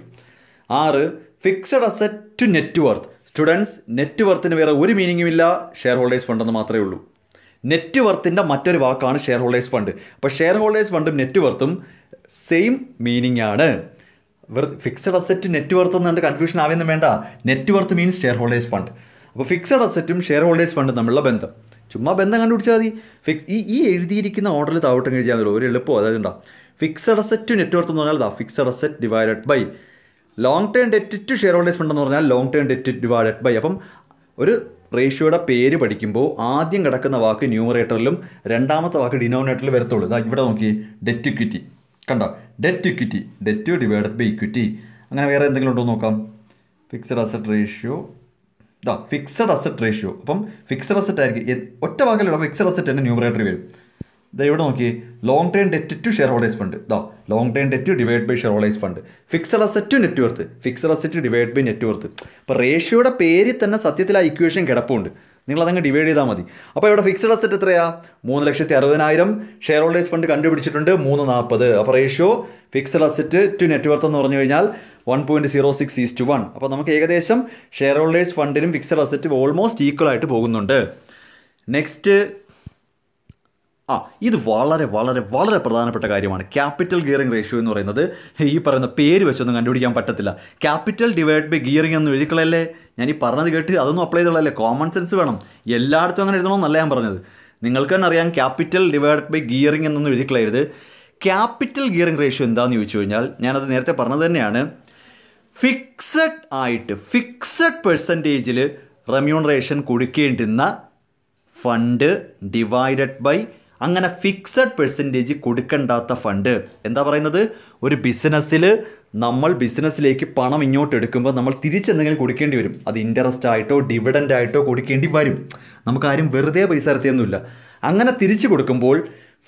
6 fixed asset to net worth. Students, net വർത്തിന് വേറെ ഒരു മീനിങ്ങും ഇല്ല, ഷെയർ ഹോൾഡേഴ്സ് ഫണ്ട് എന്ന് മാത്രമേ ഉള്ളൂ. നെറ്റ് വർത്തിൻ്റെ മറ്റൊരു വാക്കാണ് ഷെയർ ഹോൾഡേഴ്സ് ഫണ്ട്. അപ്പോൾ ഷെയർ ഹോൾഡേഴ്സ് ഫണ്ടും നെറ്റ് വർത്തും സെയിം മീനിങ് ആണ്. ഫിക്സഡ് അസറ്റ് നെറ്റ് വർത്ത് എന്നുകൊണ്ട് കൺഫ്യൂഷൻ ആവുമെന്നും വേണ്ട. Net worth means share holders fund. അപ്പോൾ ഫിക്സഡ് അസറ്റും ഷെയർ ഹോൾഡേഴ്സ് ഫണ്ടും തമ്മിലുള്ള ബന്ധം ചുമ്മാ ബന്ധം കണ്ടുപിടിച്ചാൽ മതി. ഈ എഴുതിയിരിക്കുന്ന ഓർഡറിൽ താവട്ടം എഴുതിയാൽ മതി, ഒരു എളുപ്പം. അതായത് ഉണ്ടാവും fixed asset to net worth എന്ന് പറഞ്ഞാൽ fixed asset divided by long term debt to share holders fund എന്ന് പറഞ്ഞാൽ long term debt divided by. അപ്പം ഒരു റേഷ്യോയുടെ പേര് പഠിക്കുമ്പോൾ ആദ്യം കിടക്കുന്ന വാക്ക് ന്യൂമറേറ്ററിലും രണ്ടാമത്തെ വാക്ക് ഡിനോമിനേറ്ററിൽ വരത്തുള്ളൂ. ഇവിടെ നോക്കി, ഡെറ്റ് ഇക്വിറ്റി. കണ്ടോ? Debt equity, debt divided by equity. അങ്ങനെ വേറെ എന്തെങ്കിലും ഉണ്ടോ നോക്കാം. Fixed asset ratio, fixed asset ratio. അപ്പം ഫിക്സഡ് അസറ്റ് ആയിരിക്കും ഒറ്റ വാക്കിലുള്ള ഫിക്സഡ് അസറ്റ് തന്നെ ന്യൂമറേറ്റർ വരും. ഇവിടെ നോക്കി, long term debt to share holders fund. Long term debt divide by share holders fund. Fixed asset to net worth, fixed asset divide by net worth. അപ്പോൾ റേഷ്യോയുടെ പേരിൽ തന്നെ സത്യത്തിൽ ആ ഇക്വേഷൻ കിടപ്പുണ്ട്. നിങ്ങളതങ്ങ് ഡിവൈഡ് ചെയ്താൽ മതി. അപ്പോൾ ഇവിടെ ഫിക്സഡ് അസറ്റ് എത്രയാ? 3,60,000. ഷെയർ ഹോൾഡേഴ്സ് ഫണ്ട് കണ്ടുപിടിച്ചിട്ടുണ്ട് 340. അപ്പോൾ ratio fixed asset to net worth എന്ന് പറഞ്ഞു കഴിഞ്ഞാൽ 1.06:1. അപ്പോൾ നമുക്ക് ഏകദേശം ഷെയർ ഹോൾഡേഴ്സ് ഫണ്ടിനും ഫിക്സഡ് അസറ്റും ഓൾമോസ്റ്റ് ഈക്വൽ ആയിട്ട് പോകുന്നുണ്ട്. നെക്സ്റ്റ്, ഇത് വളരെ വളരെ വളരെ പ്രധാനപ്പെട്ട കാര്യമാണ്. ക്യാപിറ്റൽ ഗിയറിംഗ് റേഷ്യോ എന്ന് പറയുന്നത് ഈ പറയുന്ന പേര് വെച്ചൊന്നും കണ്ടുപിടിക്കാൻ പറ്റത്തില്ല. ക്യാപിറ്റൽ ഡിവൈഡ് ബൈ ഗിയറിംഗ് എന്ന് എഴുതിക്കളല്ലേ. ഞാൻ ഈ പറഞ്ഞത് കേട്ട് അതൊന്നും അപ്ലൈ ചെയ്തുള്ളല്ലേ. കോമൺ സെൻസ് വേണം. എല്ലായിടത്തും അങ്ങനെ എഴുതണമെന്നല്ല ഞാൻ പറഞ്ഞത്. നിങ്ങൾക്ക് തന്നെ അറിയാം ക്യാപിറ്റൽ ഡിവൈഡ് ബൈ ഗിയറിംഗ് എന്നൊന്നും എഴുതിക്കളയരുത്. ക്യാപിറ്റൽ ഗിയറിംഗ് റേഷ്യോ എന്താണെന്ന് ചോദിച്ചു കഴിഞ്ഞാൽ ഞാനത് നേരത്തെ പറഞ്ഞത് തന്നെയാണ്. ഫിക്സഡ് ആയിട്ട് ഫിക്സഡ് പെർസെൻറ്റേജിൽ റെമ്യൂണറേഷൻ കൊടുക്കേണ്ടുന്ന ഫണ്ട് ഡിവൈഡഡ് ബൈ അങ്ങനെ ഫിക്സഡ് പെർസെൻറ്റേജ് കൊടുക്കേണ്ടാത്ത ഫണ്ട്. എന്താ പറയുന്നത്? ഒരു ബിസിനസ്സിൽ നമ്മൾ ബിസിനസ്സിലേക്ക് പണം ഇങ്ങോട്ട് എടുക്കുമ്പോൾ നമ്മൾ തിരിച്ചെന്തെങ്കിലും കൊടുക്കേണ്ടി വരും. അത് ഇൻട്രസ്റ്റ് ആയിട്ടോ ഡിവിഡൻ്റ് ആയിട്ടോ കൊടുക്കേണ്ടി വരും. നമുക്കാരും വെറുതെ പൈസ ഇറത്തിയൊന്നുമില്ല. അങ്ങനെ തിരിച്ചു കൊടുക്കുമ്പോൾ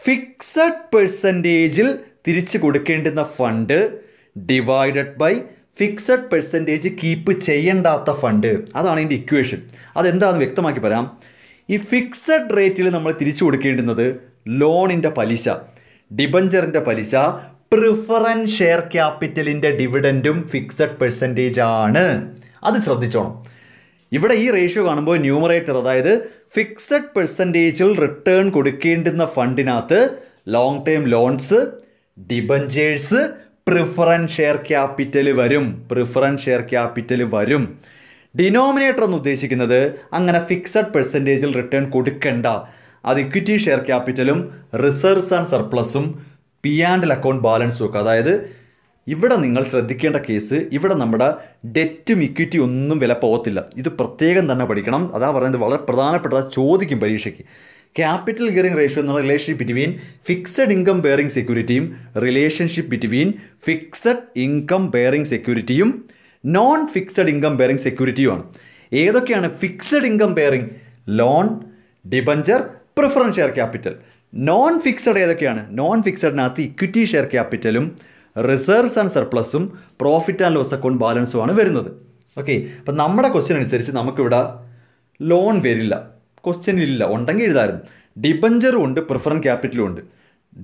ഫിക്സഡ് പെർസെൻറ്റേജിൽ തിരിച്ചു കൊടുക്കേണ്ടുന്ന fund divided by fixed percentage keep ചെയ്യേണ്ടാത്ത ഫണ്ട്. അതാണ് ഇതിൻ്റെ ഇക്വേഷൻ. അതെന്താണെന്ന് വ്യക്തമാക്കി പറയാം. ഈ ഫിക്സഡ് റേറ്റിൽ നമ്മൾ തിരിച്ചു കൊടുക്കേണ്ടുന്നത് ലോണിൻ്റെ പലിശ, ഡിബഞ്ചറിൻ്റെ പലിശ പ്രിഫറൻസ് ഷെയർ ക്യാപിറ്റലിൻ്റെ ഡിവിഡൻറ്റും ഫിക്സഡ് പെർസെൻറ്റേജ് ആണ്. അത് ശ്രദ്ധിച്ചോണം. ഇവിടെ ഈ റേഷ്യോ കാണുമ്പോൾ ന്യൂമറേറ്റർ, അതായത് ഫിക്സഡ് പെർസെൻറ്റേജിൽ റിട്ടേൺ കൊടുക്കേണ്ടുന്ന ഫണ്ടിനകത്ത് long term loans, debentures, preference share capital വരും. ഡിനോമിനേറ്റർ എന്ന് ഉദ്ദേശിക്കുന്നത് അങ്ങനെ ഫിക്സഡ് പെർസെൻറ്റേജിൽ റിട്ടേൺ കൊടുക്കണ്ട. അത് ഇക്വിറ്റി ഷെയർ ക്യാപിറ്റലും റിസർവ്സ് ആൻഡ് സർപ്ലസും പി ആൻഡ് എൽ അക്കൗണ്ട് ബാലൻസും ഒക്കെ. അതായത് ഇവിടെ നിങ്ങൾ ശ്രദ്ധിക്കേണ്ട കേസ്, ഇവിടെ നമ്മുടെ ഡെറ്റും ഇക്വിറ്റി ഒന്നും വില പോകത്തില്ല. ഇത് പ്രത്യേകം തന്നെ പഠിക്കണം. അതാ പറയുന്നത്, വളരെ പ്രധാനപ്പെട്ടതാണ്, ചോദിക്കും പരീക്ഷയ്ക്ക്. ക്യാപിറ്റൽ ഗിയറിംഗ് റേഷ്യോ എന്ന് പറഞ്ഞാൽ relationship between fixed income bearing സെക്യൂരിറ്റിയും relationship between fixed income bearing സെക്യൂരിറ്റിയും നോൺ ഫിക്സഡ് ഇൻകം ബെയറിംഗ് സെക്യൂരിറ്റിയുമാണ്. ഏതൊക്കെയാണ് fixed income bearing? Loan, debenture, preference share capital. Non fixed ഏതൊക്കെയാണ്? നോൺ ഫിക്സഡിനകത്ത് ഇക്വിറ്റി ഷെയർ ക്യാപിറ്റലും റിസർവ്സ് ആൻഡ് സർപ്ലസും പ്രോഫിറ്റ് ആൻഡ് ലോസ് അക്കൗണ്ട് ബാലൻസുമാണ് വരുന്നത്. ഓക്കെ, അപ്പം നമ്മുടെ ക്വസ്റ്റ്യൻ അനുസരിച്ച് നമുക്കിവിടെ ലോൺ വരില്ല, ക്വസ്റ്റ്യനിലില്ല. ഉണ്ടെങ്കിൽ എഴുതായിരുന്നു. ഡിബഞ്ചറും ഉണ്ട്, പ്രിഫറൻസ് ക്യാപിറ്റലും ഉണ്ട്.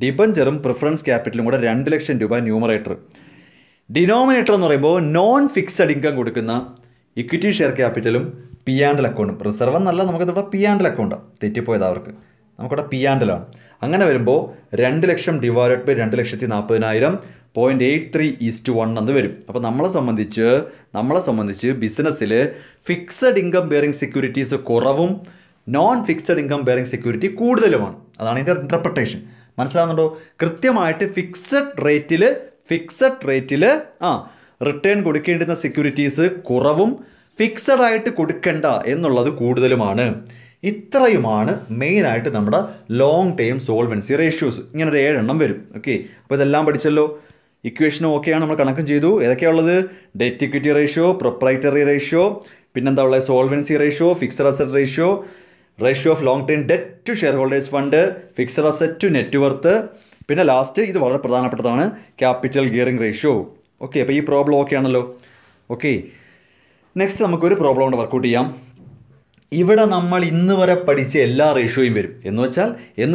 ഡിബഞ്ചറും പ്രിഫറൻസ് ക്യാപിറ്റലും കൂടെ 2 ലക്ഷം രൂപ ന്യൂമറേറ്റർ. ഡിനോമിനേറ്റർ എന്ന് പറയുമ്പോൾ നോൺ ഫിക്സഡ് ഇൻകം കൊടുക്കുന്ന ഇക്വിറ്റി ഷെയർ ക്യാപിറ്റലും പി ആൻഡ് എൽ അക്കൗണ്ടും. റിസർവ് എന്നല്ല, നമുക്കിവിടെ പി ആൻഡ് എൽ അക്കൗണ്ടാണ്, തെറ്റിപ്പോയത് അവർക്ക്. നമുക്കിവിടെ പി ആൻഡ് എൽ ആണ്. അങ്ങനെ വരുമ്പോൾ 2 ലക്ഷം ഡിവൈഡഡ് ബൈ 2,40,000 0.83:1 എന്ന് വരും. അപ്പോൾ നമ്മളെ സംബന്ധിച്ച് ബിസിനസ്സിൽ ഫിക്സഡ് ഇൻകം ബെയറിംഗ് സെക്യൂരിറ്റീസ് കുറവും non fixed income bearing security കൂടുതലുമാണ്. അതാണ് ഇതിൻ്റെ ഇൻ്റർപ്രിട്ടേഷൻ. മനസ്സിലാവുന്നുണ്ടോ? കൃത്യമായിട്ട് ഫിക്സഡ് റേറ്റിൽ റിട്ടേൺ കൊടുക്കേണ്ടുന്ന സെക്യൂരിറ്റീസ് കുറവും ഫിക്സഡ് ആയിട്ട് കൊടുക്കണ്ട എന്നുള്ളത് കൂടുതലുമാണ്. ഇത്രയുമാണ് മെയിനായിട്ട് നമ്മുടെ ലോങ് ടേം സോൾവൻസി റേഷ്യോസ്. ഇങ്ങനെ ഒരു 7 എണ്ണം വരും. ഓക്കെ, അപ്പോൾ ഇതെല്ലാം പഠിച്ചല്ലോ. ഇക്വേഷനും ഓക്കെയാണ്, നമ്മൾ കണക്കം ചെയ്തു. ഏതൊക്കെയാണുള്ളത്? Debt equity ratio, proprietary ratio, പിന്നെന്താ ഉള്ളത്? Solvency ratio, fixed asset ratio, ratio of long term debt to share holders fund, fixed asset to net worth, പിന്നെ ലാസ്റ്റ് ഇത് വളരെ പ്രധാനപ്പെട്ടതാണ്, ക്യാപിറ്റൽ ഗിയറിംഗ് റേഷ്യോ. ഓക്കെ, അപ്പോൾ ഈ പ്രോബ്ലം ഓക്കെ ആണല്ലോ. ഓക്കെ, നെക്സ്റ്റ് നമുക്കൊരു പ്രോബ്ലം കൊണ്ട് വർക്കൗട്ട് ചെയ്യാം. ഇവിടെ നമ്മൾ ഇന്ന് വരെ പഠിച്ച എല്ലാ റേഷ്യോയും വരും. എന്ന്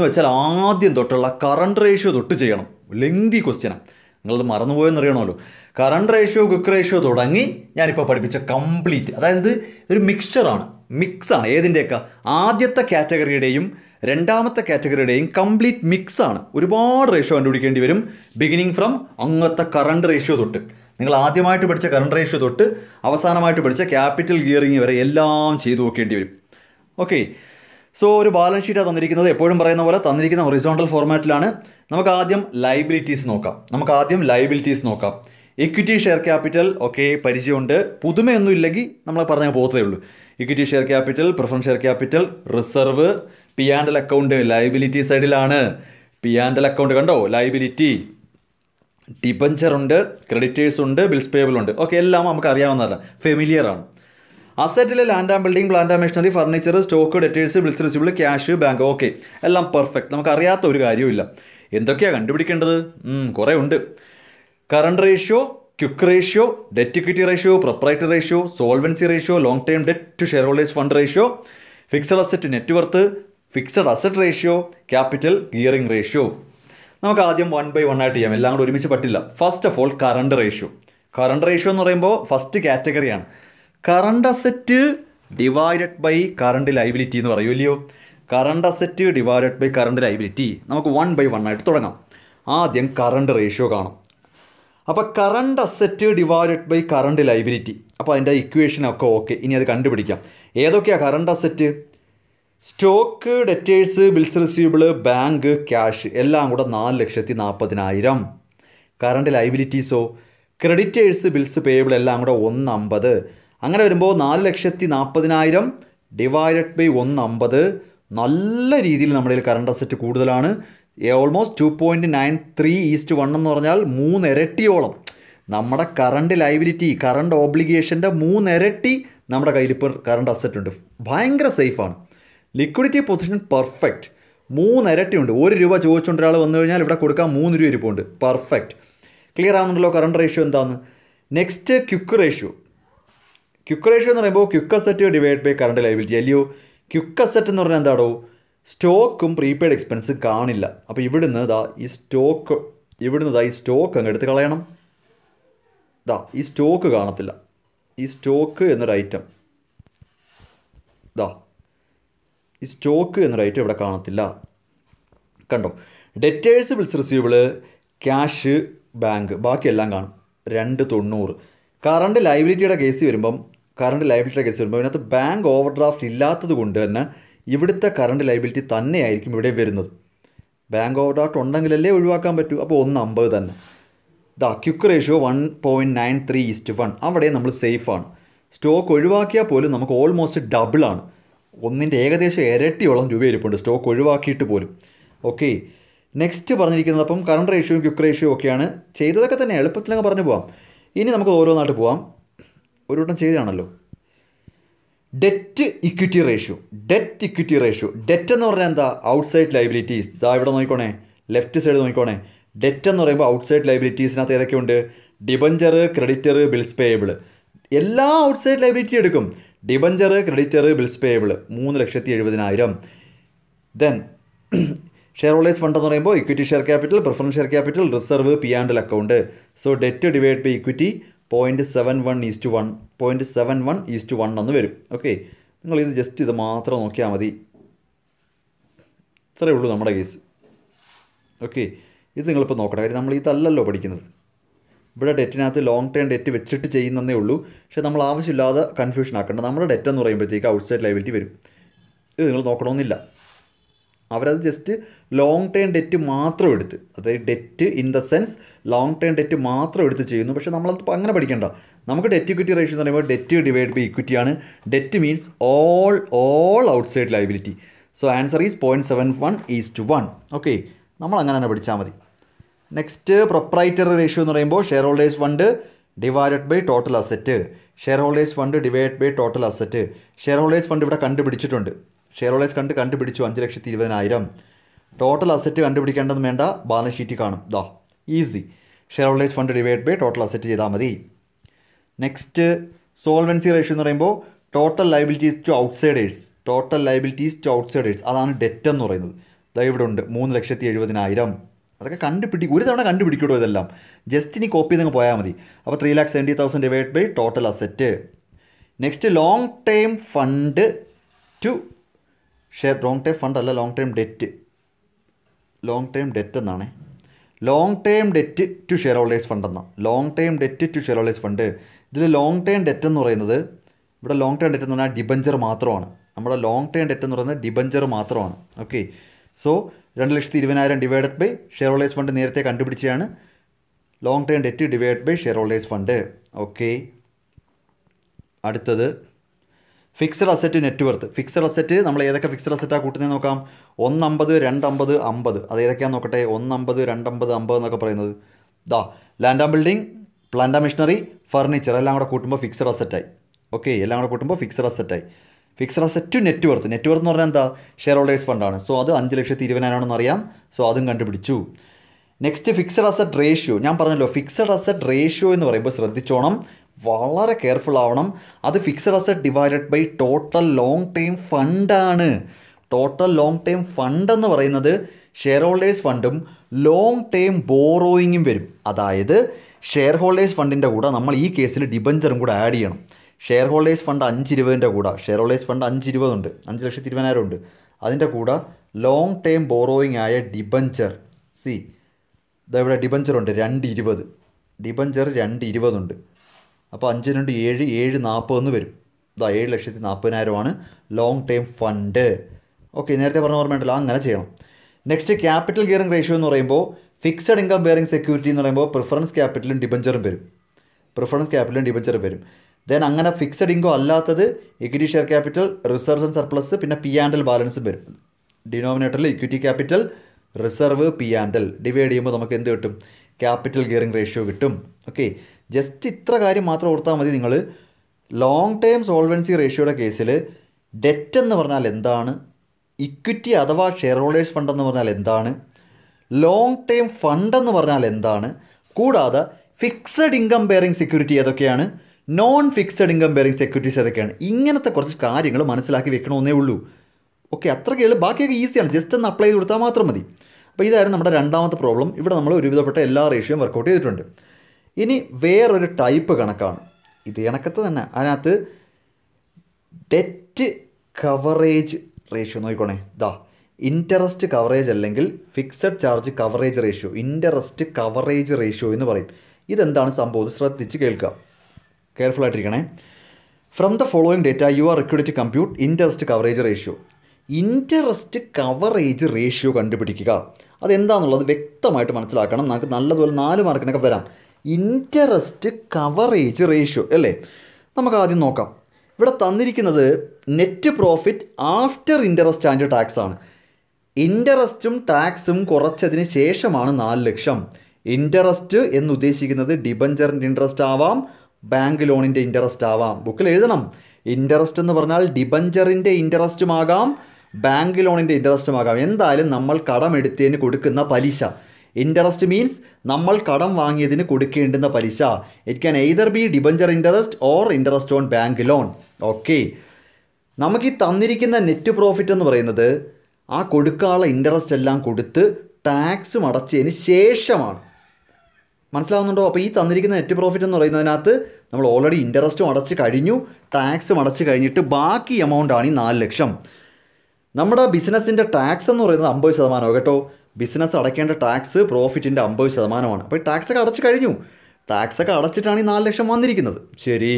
വെച്ചാൽ ആദ്യം തൊട്ടുള്ള കറണ്ട് റേഷ്യോ തൊട്ട് ചെയ്യണം. ലെങ്തി ക്വസ്റ്റ്യനാണ്, നിങ്ങളത് മറന്നുപോയെന്ന് അറിയണമല്ലോ. കറണ്ട് റേഷ്യോ, ക്വിക്ക് റേഷ്യോ തുടങ്ങി ഞാനിപ്പോൾ പഠിപ്പിച്ച കംപ്ലീറ്റ്, അതായത് ഒരു മിക്സാണ്. ഏതിൻ്റെയൊക്കെ? ആദ്യത്തെ കാറ്റഗറിയുടെയും രണ്ടാമത്തെ കാറ്റഗറിയുടെയും കംപ്ലീറ്റ് മിക്സാണ്. ഒരുപാട് റേഷ്യോ കണ്ടുപിടിക്കേണ്ടി വരും. ബിഗിനിങ് ഫ്രം അങ്ങനത്തെ കറണ്ട് റേഷ്യോ തൊട്ട്, നിങ്ങൾ ആദ്യമായിട്ട് പഠിച്ച കറണ്ട് റേഷ്യോ തൊട്ട് അവസാനമായിട്ട് പഠിച്ച ക്യാപിറ്റൽ ഗിയറിംഗ് വരെ എല്ലാം ചെയ്തു നോക്കേണ്ടി വരും. ഓക്കെ, സോ ഒരു ബാലൻസ് ഷീറ്റാണ് തന്നിരിക്കുന്നത്. എപ്പോഴും പറയുന്ന പോലെ തന്നിരിക്കുന്ന ഹൊറിസോണ്ടൽ ഫോർമാറ്റിലാണ്. നമുക്ക് ആദ്യം ലയബിലിറ്റീസ് നോക്കാം. ഇക്വിറ്റി ഷെയർ ക്യാപിറ്റൽ ഓക്കെ, പരിചയമുണ്ട്. പുതുമയൊന്നും ഇല്ലെങ്കിൽ നമ്മൾ പറഞ്ഞാൽ പോകത്തേ ഉള്ളൂ. Equity share capital, preference share capital, reserve, P and L account liability സൈഡിലാണ്. പി ആൻഡ് എൽ അക്കൗണ്ട് കണ്ടോ, ലയബിലിറ്റി. ഡിബഞ്ചർ ഉണ്ട്, ക്രെഡിറ്റേഴ്സ് ഉണ്ട്, ബിൽസ് പേബിൾ ഉണ്ട്. ഓക്കെ, എല്ലാം നമുക്ക് അറിയാവുന്നതല്ല, ഫെമിലിയർ ആണ്. അസറ്റിൽ land and building, plant and machinery, furniture, stock, debtors, bills receivable, cash, bank. Okay, എല്ലാം പെർഫെക്റ്റ്. നമുക്ക് അറിയാത്ത ഒരു കാര്യമില്ല. എന്തൊക്കെയാണ് കണ്ടുപിടിക്കേണ്ടത്? കുറേ ഉണ്ട്. Current ratio, quick ratio, debt equity ratio, proprietary ratio, solvency ratio, long term debt to share holders fund ratio, fixed asset net worth, fixed asset ratio, capital gearing ratio. നമുക്ക് ആദ്യം 1 by 1 ആയിട്ട് ചെയ്യാം. എല്ലാം കൂടെ ഒരുമിച്ച് പറ്റില്ല. First of all current ratio എന്ന് പറയുമ്പോൾ ഫസ്റ്റ് കാറ്റഗറിയാണ്. Current asset divided by current liability എന്ന് പറയുമല്ലയോ. Current asset divided by current liability. നമുക്ക് 1 by 1 ആയിട്ട് തുടങ്ങാം. ആദ്യം കറണ്ട് റേഷ്യോ കാണാം. അപ്പോൾ current asset divided by current liability. അപ്പോൾ അതിൻ്റെ ഇക്വേഷനൊക്കെ ഓക്കെ. ഇനി അത് കണ്ടുപിടിക്കാം. ഏതൊക്കെയാണ് current asset? Stock, debtors, bills receivable, bank, cash എല്ലാം കൂടെ 4,40,000. കറണ്ട് ലയബിലിറ്റീസോ? ക്രെഡിറ്റേഴ്സ്, ബിൽസ് പേയബിൾ എല്ലാം കൂടെ 150. അങ്ങനെ വരുമ്പോൾ 4,40,000 ഡിവൈഡഡ് ബൈ 150. നല്ല രീതിയിൽ നമ്മുടെ കയ്യിൽ കറണ്ട് അസറ്റ് കൂടുതലാണ്. ഓൾമോസ്റ്റ് 2.93:1 എന്ന് പറഞ്ഞാൽ 3 ഇരട്ടിയോളം നമ്മുടെ കറണ്ട് ലയബിലിറ്റി, കറണ്ട് ഓബ്ലിഗേഷൻ്റെ 3 ഇരട്ടി നമ്മുടെ കയ്യിൽ ഇപ്പോൾ കറണ്ട് അസറ്റ് ഉണ്ട്. ഭയങ്കര സേഫാണ്. Liquidity position perfect. 3 ഇരട്ടിയുണ്ട്. 1 രൂപ ചോദിച്ചുകൊണ്ട് ഒരാൾ വന്നു കഴിഞ്ഞാൽ ഇവിടെ കൊടുക്കാൻ 3 രൂപ ഇരിപ്പുണ്ട്. പെർഫെക്റ്റ്. ക്ലിയർ ആവുന്നുണ്ടല്ലോ കറണ്ട് റേഷ്യോ എന്താണെന്ന്. നെക്സ്റ്റ് ക്വിക്ക് റേഷ്യോ എന്ന് പറയുമ്പോൾ quick asset divide by current liability അല്ലയോ. ക്വിക്ക് അസറ്റ് എന്ന് പറഞ്ഞാൽ എന്താണോ? സ്റ്റോക്കും പ്രീപെയ്ഡ് എക്സ്പെൻസ് കാണില്ല. അപ്പോൾ ഇവിടുന്ന് ഈ സ്റ്റോക്ക് ഇവിടുന്ന് ഇതാ ഈ സ്റ്റോക്ക് അങ്ങ് എടുത്ത് കളയണം. ഇതാ ഈ സ്റ്റോക്ക് കാണത്തില്ല. ഈ സ്റ്റോക്ക് എന്നൊരു ഐറ്റം ഇതാ ഈ സ്റ്റോക്ക് എന്നൊരു ഐറ്റം ഇവിടെ കാണത്തില്ല. കണ്ടോ? Debtors bills receivable, cash, bank, ബാക്കിയെല്ലാം കാണും. 290. കറണ്ട് ലയബിലിറ്റിയുടെ കേസ് വരുമ്പം ഇതിനകത്ത് ബാങ്ക് ഓവർ ഡ്രാഫ്റ്റ് ഇല്ലാത്തത് കൊണ്ട് തന്നെ ഇവിടുത്തെ കറണ്ട് ലയബിലിറ്റി തന്നെയായിരിക്കും ഇവിടെ വരുന്നത്. ബാങ്ക് ഓവർ ഡ്രാഫ്റ്റ് ഉണ്ടെങ്കിലല്ലേ ഒഴിവാക്കാൻ പറ്റൂ. അപ്പോൾ 150 തന്നെ. ദാ ക്വിക്ക് റേഷ്യോ 1.93:1. അവിടെ നമ്മൾ സേഫാണ്. സ്റ്റോക്ക് ഒഴിവാക്കിയാൽ പോലും നമുക്ക് ഓൾമോസ്റ്റ് ഡബിളാണ്. ഒന്നിൻ്റെ ഏകദേശം ഇരട്ടിയോളം രൂപ ഇരിപ്പുണ്ട് സ്റ്റോക്ക് ഒഴിവാക്കിയിട്ട് പോലും. ഓക്കെ, നെക്സ്റ്റ് പറഞ്ഞിരിക്കുന്നത് അപ്പം കറണ്ട് റേഷ്യോയും ക്വിക്ക് റേഷ്യോ ഒക്കെയാണ്. ചെയ്തതൊക്കെ തന്നെ എളുപ്പത്തിലങ്ങ് പറഞ്ഞു പോകാം. ഇനി നമുക്ക് ഓരോന്നായിട്ട് പോകാം. ഒരു വട്ടം ചെയ്തതാണല്ലോ. Debt equity ratio. ഡെറ്റ് എന്ന് പറഞ്ഞാൽ എന്താ? Outside liabilities. ഇതാ ഇവിടെ നോക്കിക്കോണേ, ലെഫ്റ്റ് സൈഡ് നോക്കിക്കോണേ. ഡെറ്റ് എന്ന് പറയുമ്പോൾ ഔട്ട്സൈഡ് ലയബിലിറ്റീസിനകത്ത് ഏതൊക്കെയുണ്ട്? Debenture, creditor, bills payable. എല്ലാ ഔട്ട്സൈഡ് ലയബിലിറ്റി എടുക്കും. Debenture, creditor, bills payable 3,70,000. Then share holders fund എന്ന് പറയുമ്പോൾ equity share capital, preference share capital, reserve, P&L account. So debt divide by equity 0.71:1. 0.71:1 എന്ന് വരും. ഓക്കെ, നിങ്ങളിത് ജസ്റ്റ് ഇത് മാത്രം നോക്കിയാൽ മതി. ഇത്രയേ ഉള്ളൂ നമ്മുടെ കേസ്. ഓക്കെ, ഇത് നിങ്ങളിപ്പോൾ നോക്കണം. കാര്യം നമ്മൾ ഇതല്ലല്ലോ പഠിക്കുന്നത്. ഇവിടെ ഡെറ്റിനകത്ത് ലോങ് ടേം ഡെറ്റ് വെച്ചിട്ട് ചെയ്യുന്നതേ ഉള്ളൂ. പക്ഷേ നമ്മൾ ആവശ്യമില്ലാതെ കൺഫ്യൂഷൻ ആക്കേണ്ട. നമ്മുടെ ഡെറ്റ് എന്ന് പറയുമ്പോഴത്തേക്ക് ഔട്ട്സൈഡ് ലയബിലിറ്റി വരും. ഇത് നിങ്ങൾ നോക്കണമെന്നില്ല. അവരത് ജസ്റ്റ് ലോങ് ടേം ഡെറ്റ് മാത്രം എടുത്ത്, അതായത് debt in the sense long term debt മാത്രം എടുത്ത് ചെയ്യുന്നു. പക്ഷേ നമ്മളത് അങ്ങനെ പഠിക്കേണ്ട. നമുക്ക് ഡെറ്റ് ഇക്വിറ്റി റേഷ്യോ എന്ന് പറയുമ്പോൾ ഡെറ്റ് ഡിവൈഡ് ബൈ ഇക്വിറ്റിയാണ്. Debt means all outside liability. So answer is 0.71:1. Okay, നമ്മൾ അങ്ങനെ തന്നെ പഠിച്ചാൽ മതി. നെക്സ്റ്റ് പ്രൊപ്രൈറ്ററി റേഷ്യോ എന്ന് പറയുമ്പോൾ share holders fund divided by total asset. Share holders fund divide by total asset. Share holders fund ഇവിടെ കണ്ടുപിടിച്ചിട്ടുണ്ട്. ഷെയർ ഹോൾഡേഴ്സ് കണ്ടുപിടിച്ചു 5,20,000. ടോട്ടൽ അസറ്റ് കണ്ടുപിടിക്കേണ്ടതും വേണ്ട, ബാലൻസ് ഷീറ്റ് കാണും. ദാ easy. Share holders fund divide by total asset ചെയ്താൽ മതി. നെക്സ്റ്റ് സോൾവൻസി റേഷ്യോ എന്ന് പറയുമ്പോൾ ടോട്ടൽ ലയബിലിറ്റീസ് ടു ഔട്ട്സൈഡേഴ്സ്. അതാണ് ഡെറ്റ് എന്ന് പറയുന്നത്. ദാ ഇവിടെ ഉണ്ട് 3,70,000. അതൊക്കെ ഒരു തവണ കണ്ടുപിടിക്കട്ടോ ഇതെല്ലാം. ജസ്റ്റ് ഇനി കോപ്പി ചെയ്തങ്ങ് പോയാൽ മതി. അപ്പോൾ 3,70,000 divide by total asset. Next long term fund to long term fund അല്ല, ലോങ് ടേം ഡെറ്റ് എന്നാണ്. Long term debt to share holders fund എന്നാണ്. Long term debt to share holders fund. ഇതിൽ ലോങ് ടേം ഡെറ്റ് എന്ന് പറയുന്നത്, ഇവിടെ ലോങ് ടേം ഡെറ്റ് എന്ന് പറഞ്ഞാൽ ഡിബഞ്ചർ മാത്രമാണ്. നമ്മുടെ ലോങ് ടേം ഡെറ്റ് എന്ന് പറയുന്നത് ഡിബഞ്ചർ മാത്രമാണ്. Okay, so 2,20,000 divided by share holders fund നേരത്തെ കണ്ടുപിടിച്ചതാണ്. Long term debt divide by share holders fund. Okay, അടുത്തത് fixed asset net worth. Fixed asset നമ്മൾ ഏതൊക്കെ ഫിക്സഡ് അസറ്റാണ് കൂട്ടുന്നത് നോക്കാം. 150, 250, 50. അത് ഏതൊക്കെയാണെന്ന് നോക്കട്ടെ. 150, 250, 50 എന്നൊക്കെ പറയുന്നത്. ദാ land and building, plant and machinery, furniture എല്ലാം കൂടെ കൂട്ടുമ്പോൾ ഫിക്സഡ് അസറ്റായി. ഓക്കെ, എല്ലാം കൂടെ കൂട്ടുമ്പോൾ ഫിക്സഡ് അസറ്റായി. Fixed asset net worth. Net worth എന്ന് പറഞ്ഞാൽ എന്താ? Share holders ഫണ്ടാണ്. സോ അത് 5,20,000 അറിയാം. സോ അതും കണ്ടുപിടിച്ചു. Next fixed asset ratio. ഞാൻ പറഞ്ഞല്ലോ, ഫിക്സഡ് അസറ്റ് റേഷ്യോ എന്ന് പറയുമ്പോൾ ശ്രദ്ധിച്ചോണം, വളരെ കെയർഫുൾ ആവണം. അത് fixed asset divided by total long time ഫണ്ടാണ്. ടോട്ടൽ ലോങ് ടൈം ഫണ്ട് എന്ന് പറയുന്നത് ഷെയർ ഹോൾഡേഴ്സ് ഫണ്ടും ലോങ് ടൈം ബോറോയിങ്ങും വരും. അതായത് ഷെയർ ഹോൾഡേഴ്സ് ഫണ്ടിൻ്റെ കൂടെ നമ്മൾ ഈ കേസിൽ ഡിബഞ്ചറും കൂടെ ആഡ് ചെയ്യണം. ഷെയർ ഹോൾഡേഴ്സ് ഫണ്ട് 5,20,000 കൂടെ, ഷെയർ ഹോൾഡേഴ്സ് ഫണ്ട് 5,20,000 ഉണ്ട്, 5,20,000 ഉണ്ട്. അതിൻ്റെ കൂടെ ലോങ് ടൈം ബോറോയിങ് ആയ ഡിബഞ്ചർ. ഇതാ ഇവിടെ ഡിബഞ്ചർ ഉണ്ട് 220. ഡിബഞ്ചർ 220 ഉണ്ട്. അപ്പോൾ 5 × 7 740 എന്ന് വരും. ഇതാ 7,40,000 ലോങ് ടൈം ഫണ്ട്. ഓക്കെ, നേരത്തെ പറഞ്ഞ ഓർമ്മയുണ്ടല്ലോ, അങ്ങനെ ചെയ്യണം. നെക്സ്റ്റ് ക്യാപിറ്റൽ ഗിയറിംഗ് റേഷ്യോ എന്ന് പറയുമ്പോൾ ഫിക്സഡ് ഇൻകം ബെയറിംഗ് സെക്യൂരിറ്റി എന്ന് പറയുമ്പോൾ പ്രിഫറൻസ് ക്യാപിറ്റലും ഡിബഞ്ചറും വരും. ദെൻ അങ്ങനെ ഫിക്സഡ് ഇൻകം അല്ലാത്തത് equity share capital, reserves and surplus, പിന്നെ P&L ബാലൻസും വരും. ഡിനോമിനേറ്ററിൽ equity capital, reserve, P&L divide ചെയ്യുമ്പോൾ നമുക്ക് എന്ത് കിട്ടും? ക്യാപിറ്റൽ ഗിയറിംഗ് റേഷ്യോ കിട്ടും. ഓക്കെ, ജസ്റ്റ് ഇത്ര കാര്യം മാത്രം ഓർത്താൽ മതി. നിങ്ങൾ ലോങ് ടൈം സോൾവൻസി റേഷ്യോയുടെ കേസിൽ ഡെറ്റ് എന്ന് പറഞ്ഞാൽ എന്താണ്, ഇക്വിറ്റി അഥവാ ഷെയർ ഹോൾഡേഴ്സ് ഫണ്ട് എന്ന് പറഞ്ഞാൽ എന്താണ്, ലോങ് ടൈം ഫണ്ട് എന്ന് പറഞ്ഞാൽ എന്താണ്, കൂടാതെ ഫിക്സഡ് ഇൻകം ബെയറിംഗ് സെക്യൂരിറ്റി ഏതൊക്കെയാണ്, non fixed income bearing securities ഏതൊക്കെയാണ്, ഇങ്ങനത്തെ കുറച്ച് കാര്യങ്ങൾ മനസ്സിലാക്കി വെക്കണമെന്നേ ഉള്ളൂ. ഓക്കെ, അത്രയ്ക്ക് ബാക്കിയൊക്കെ ഈസിയാണ്. ജസ്റ്റ് ഒന്ന് അപ്ലൈ ചെയ്ത് കൊടുത്താൽ മാത്രം മതി. അപ്പോൾ ഇതായിരുന്നു നമ്മുടെ രണ്ടാമത്തെ പ്രോബ്ലം. ഇവിടെ നമ്മൾ ഒരുവിധപ്പെട്ട എല്ലാ റേഷ്യോയും വർക്കൗട്ട് ചെയ്തിട്ടുണ്ട്. ഇനി വേറൊരു ടൈപ്പ് കണക്കാണ്, ഇത് കണക്കത്ത് തന്നെ. അതിനകത്ത് ഡെറ്റ് കവറേജ് റേഷ്യോ നോക്കിക്കോണേ. ഇൻട്രസ്റ്റ് കവറേജ് അല്ലെങ്കിൽ fixed charge coverage ratio, interest coverage ratio എന്ന് പറയും. ഇതെന്താണ് സംഭവം? ശ്രദ്ധിച്ച് കേൾക്കുക, കെയർഫുൾ ആയിട്ടിരിക്കണേ. From the following data you are required to compute interest coverage ratio. Interest coverage ratio കണ്ടുപിടിക്കുക. അതെന്താണെന്നുള്ളത് വ്യക്തമായിട്ട് മനസ്സിലാക്കണം. നമുക്ക് നല്ലതുപോലെ 4 മാർക്കിനൊക്കെ വരാം. ഇൻട്രസ്റ്റ് കവറേജ് റേഷ്യോ അല്ലേ? നമുക്ക് ആദ്യം നോക്കാം. ഇവിടെ തന്നിരിക്കുന്നത് net profit after interest and tax ആണ്. ഇൻട്രസ്റ്റും ടാക്സും കുറച്ചതിന് ശേഷമാണ് 4 ലക്ഷം. ഇൻട്രസ്റ്റ് എന്ന് ഉദ്ദേശിക്കുന്നത് ഡിബഞ്ചറിൻ്റെ ഇൻട്രസ്റ്റ് ആവാം, ബാങ്ക് ലോണിൻ്റെ ഇൻട്രസ്റ്റ് ആവാം. ബുക്കിൽ എഴുതണം. ഇൻട്രസ്റ്റ് എന്ന് പറഞ്ഞാൽ ഡിബഞ്ചറിൻ്റെ ഇൻട്രസ്റ്റും ആകാം, ബാങ്ക് ലോണിൻ്റെ ഇൻട്രസ്റ്റും ആകാം. എന്തായാലും നമ്മൾ കടം എടുത്തതിന് കൊടുക്കുന്ന പലിശ. ഇൻട്രസ്റ്റ് മീൻസ് നമ്മൾ കടം വാങ്ങിയതിന് കൊടുക്കേണ്ടുന്ന പലിശ. It can either B debenture interest or interest on bank loan. Okay, നമുക്ക് ഈ തന്നിരിക്കുന്ന നെറ്റ് പ്രോഫിറ്റ് എന്ന് പറയുന്നത് ആ കൊടുക്കാനുള്ള ഇൻട്രസ്റ്റ് എല്ലാം കൊടുത്ത് ടാക്സും അടച്ചതിന് ശേഷമാണ്. മനസ്സിലാവുന്നുണ്ടോ? അപ്പോൾ ഈ തന്നിരിക്കുന്ന നെറ്റ് പ്രോഫിറ്റ് എന്ന് പറയുന്നതിനകത്ത് നമ്മൾ ഓൾറെഡി ഇൻട്രസ്റ്റും അടച്ച് കഴിഞ്ഞു, ടാക്സും അടച്ച് കഴിഞ്ഞിട്ട് ബാക്കി എമൗണ്ടാണ് ഈ 4 ലക്ഷം. നമ്മുടെ ബിസിനസ്സിൻ്റെ ടാക്സ് എന്ന് പറയുന്നത് 50% കേട്ടോ. ബിസിനസ് അടയ്ക്കേണ്ട ടാക്സ് പ്രോഫിറ്റിൻ്റെ 50%. അപ്പോൾ ഈ ടാക്സൊക്കെ അടച്ച് കഴിഞ്ഞു. ടാക്സൊക്കെ അടച്ചിട്ടാണ് ഈ 4 ലക്ഷം വന്നിരിക്കുന്നത്. ശരി,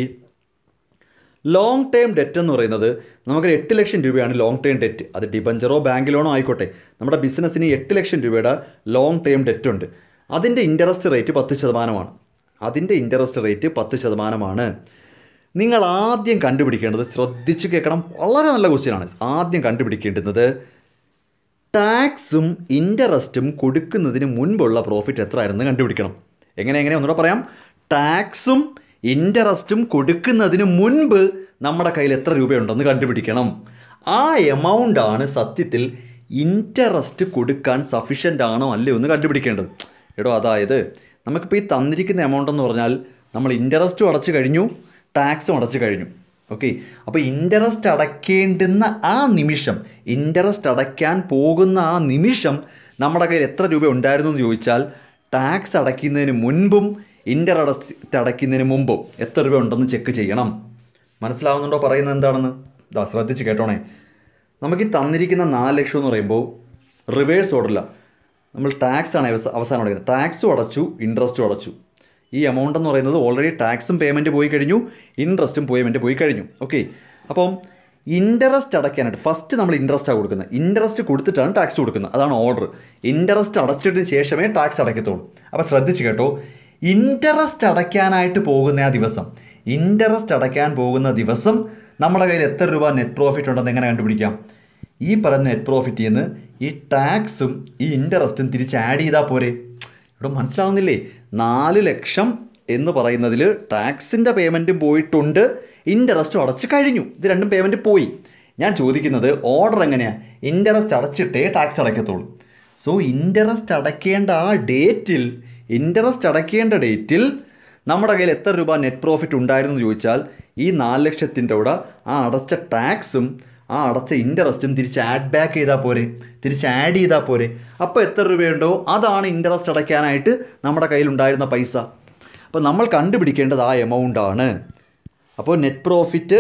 ലോങ് ടേം ഡെറ്റ് എന്ന് പറയുന്നത് നമുക്ക് 8 ലക്ഷം രൂപയാണ് ലോങ് ടേം ഡെറ്റ്. അത് ഡിബഞ്ചറോ ബാങ്ക് ലോണോ ആയിക്കോട്ടെ. നമ്മുടെ ബിസിനസ്സിന് 8 ലക്ഷം രൂപയുടെ ലോങ് ടേം ഡെറ്റ് ഉണ്ട്. അതിൻ്റെ ഇൻട്രസ്റ്റ് റേറ്റ് 10%. അതിൻ്റെ ഇൻട്രസ്റ്റ് റേറ്റ് 10%. നിങ്ങൾ ആദ്യം കണ്ടുപിടിക്കേണ്ടത്, ശ്രദ്ധിച്ച് കേൾക്കണം, വളരെ നല്ല ക്വസ്റ്റ്യനാണ്. ആദ്യം കണ്ടുപിടിക്കേണ്ടുന്നത് ടാക്സും ഇൻട്രസ്റ്റും കൊടുക്കുന്നതിന് മുൻപുള്ള പ്രോഫിറ്റ് എത്രയായിരുന്നു കണ്ടുപിടിക്കണം. എങ്ങനെ ഒന്നുകൂടെ പറയാം. ടാക്സും ഇൻട്രസ്റ്റും കൊടുക്കുന്നതിന് മുൻപ് നമ്മുടെ കയ്യിൽ എത്ര രൂപയുണ്ടെന്ന് കണ്ടുപിടിക്കണം. ആ എമൗണ്ടാണ് സത്യത്തിൽ ഇൻട്രസ്റ്റ് കൊടുക്കാൻ സഫിഷ്യൻ്റ് ആണോ അല്ലയോ എന്ന് കണ്ടുപിടിക്കേണ്ടത്. അതായത് നമുക്കിപ്പോൾ ഈ തന്നിരിക്കുന്ന എമൗണ്ട് എന്ന് പറഞ്ഞാൽ നമ്മൾ ഇൻട്രസ്റ്റും അടച്ചു കഴിഞ്ഞു, ടാക്സും അടച്ചു കഴിഞ്ഞു. ഓക്കെ, അപ്പോൾ ഇൻട്രസ്റ്റ് അടയ്ക്കേണ്ടുന്ന ആ നിമിഷം, ഇൻട്രസ്റ്റ് അടയ്ക്കാൻ പോകുന്ന ആ നിമിഷം നമ്മുടെ കയ്യിൽ എത്ര രൂപ ഉണ്ടായിരുന്നു എന്ന് ചോദിച്ചാൽ ടാക്സ് അടയ്ക്കുന്നതിന് മുൻപും ഇൻട്രസ്റ്റ് അടയ്ക്കുന്നതിന് മുമ്പും എത്ര രൂപ ഉണ്ടെന്ന് ചെക്ക് ചെയ്യണം. മനസ്സിലാവുന്നുണ്ടോ പറയുന്നത് എന്താണെന്ന്? ശ്രദ്ധിച്ച് കേട്ടോണേ. നമുക്ക് ഈ തന്നിരിക്കുന്ന 4 ലക്ഷം എന്ന് പറയുമ്പോൾ റിവേഴ്സ് ഓർഡറില്ല. നമ്മൾ ടാക്സാണ് അവസാനം അടയ്ക്കുന്നത്. ടാക്സും അടച്ചു, ഇൻട്രസ്റ്റും അടച്ചു. ഈ എമൗണ്ട് എന്ന് പറയുന്നത് ഓൾറെഡി ടാക്സും പേയ്മെൻറ്റ് പോയി കഴിഞ്ഞു, ഇൻട്രസ്റ്റും പേയ്മെൻറ്റ് പോയി കഴിഞ്ഞു. ഓക്കെ, അപ്പം ഇൻട്രസ്റ്റ് അടയ്ക്കാനായിട്ട് ഫസ്റ്റ് നമ്മൾ ഇൻട്രസ്റ്റാണ് കൊടുക്കുന്നത്. ഇൻട്രസ്റ്റ് കൊടുത്തിട്ടാണ് ടാക്സ് കൊടുക്കുന്നത്. അതാണ് ഓർഡർ. ഇൻട്രസ്റ്റ് അടച്ചിട്ടതിന് ശേഷമേ ടാക്സ് അടയ്ക്കത്തുള്ളൂ. അപ്പോൾ ശ്രദ്ധിച്ച് കേട്ടോ. ഇൻട്രസ്റ്റ് അടയ്ക്കാനായിട്ട് പോകുന്ന ആ ദിവസം, ഇൻട്രസ്റ്റ് അടയ്ക്കാൻ പോകുന്ന ദിവസം നമ്മുടെ കയ്യിൽ എത്ര രൂപ നെറ്റ് പ്രോഫിറ്റ് ഉണ്ടെന്ന് എങ്ങനെ കണ്ടുപിടിക്കാം? ഈ പറയുന്ന നെറ്റ് പ്രോഫിറ്റിൽ നിന്ന് ഈ ടാക്സും ഈ ഇൻട്രസ്റ്റും തിരിച്ച് ആഡ് ചെയ്താൽ പോരെ? ഇവിടെ മനസ്സിലാവുന്നില്ലേ? 4 ലക്ഷം എന്ന് പറയുന്നതിൽ ടാക്സിൻ്റെ പേയ്മെൻറ്റും പോയിട്ടുണ്ട്, ഇൻട്രസ്റ്റും അടച്ച് കഴിഞ്ഞു. ഇത് രണ്ടും പേയ്മെൻറ്റ് പോയി. ഞാൻ ചോദിക്കുന്നത് ഓർഡർ എങ്ങനെയാണ്? ഇൻട്രസ്റ്റ് അടച്ചിട്ടേ ടാക്സ് അടയ്ക്കത്തുള്ളൂ. സോ ഇൻട്രസ്റ്റ് അടയ്ക്കേണ്ട ആ ഡേറ്റിൽ, നമ്മുടെ കയ്യിൽ എത്ര രൂപ നെറ്റ് പ്രോഫിറ്റ് ഉണ്ടായിരുന്നു എന്ന് ചോദിച്ചാൽ ഈ 4 ലക്ഷത്തിൻ്റെ കൂടെ ആ അടച്ച ടാക്സും ആ അടച്ച ഇൻട്രസ്റ്റും തിരിച്ച് ആഡ് ബാക്ക് ചെയ്താൽ പോരെ, തിരിച്ച് ആഡ് ചെയ്താൽ പോരെ. അപ്പോൾ എത്ര രൂപയുണ്ടോ അതാണ് ഇൻട്രസ്റ്റ് അടയ്ക്കാനായിട്ട് നമ്മുടെ കയ്യിലുണ്ടായിരുന്ന പൈസ. അപ്പോൾ നമ്മൾ കണ്ടുപിടിക്കേണ്ടത് ആ എമൗണ്ടാണ്. അപ്പോൾ net profit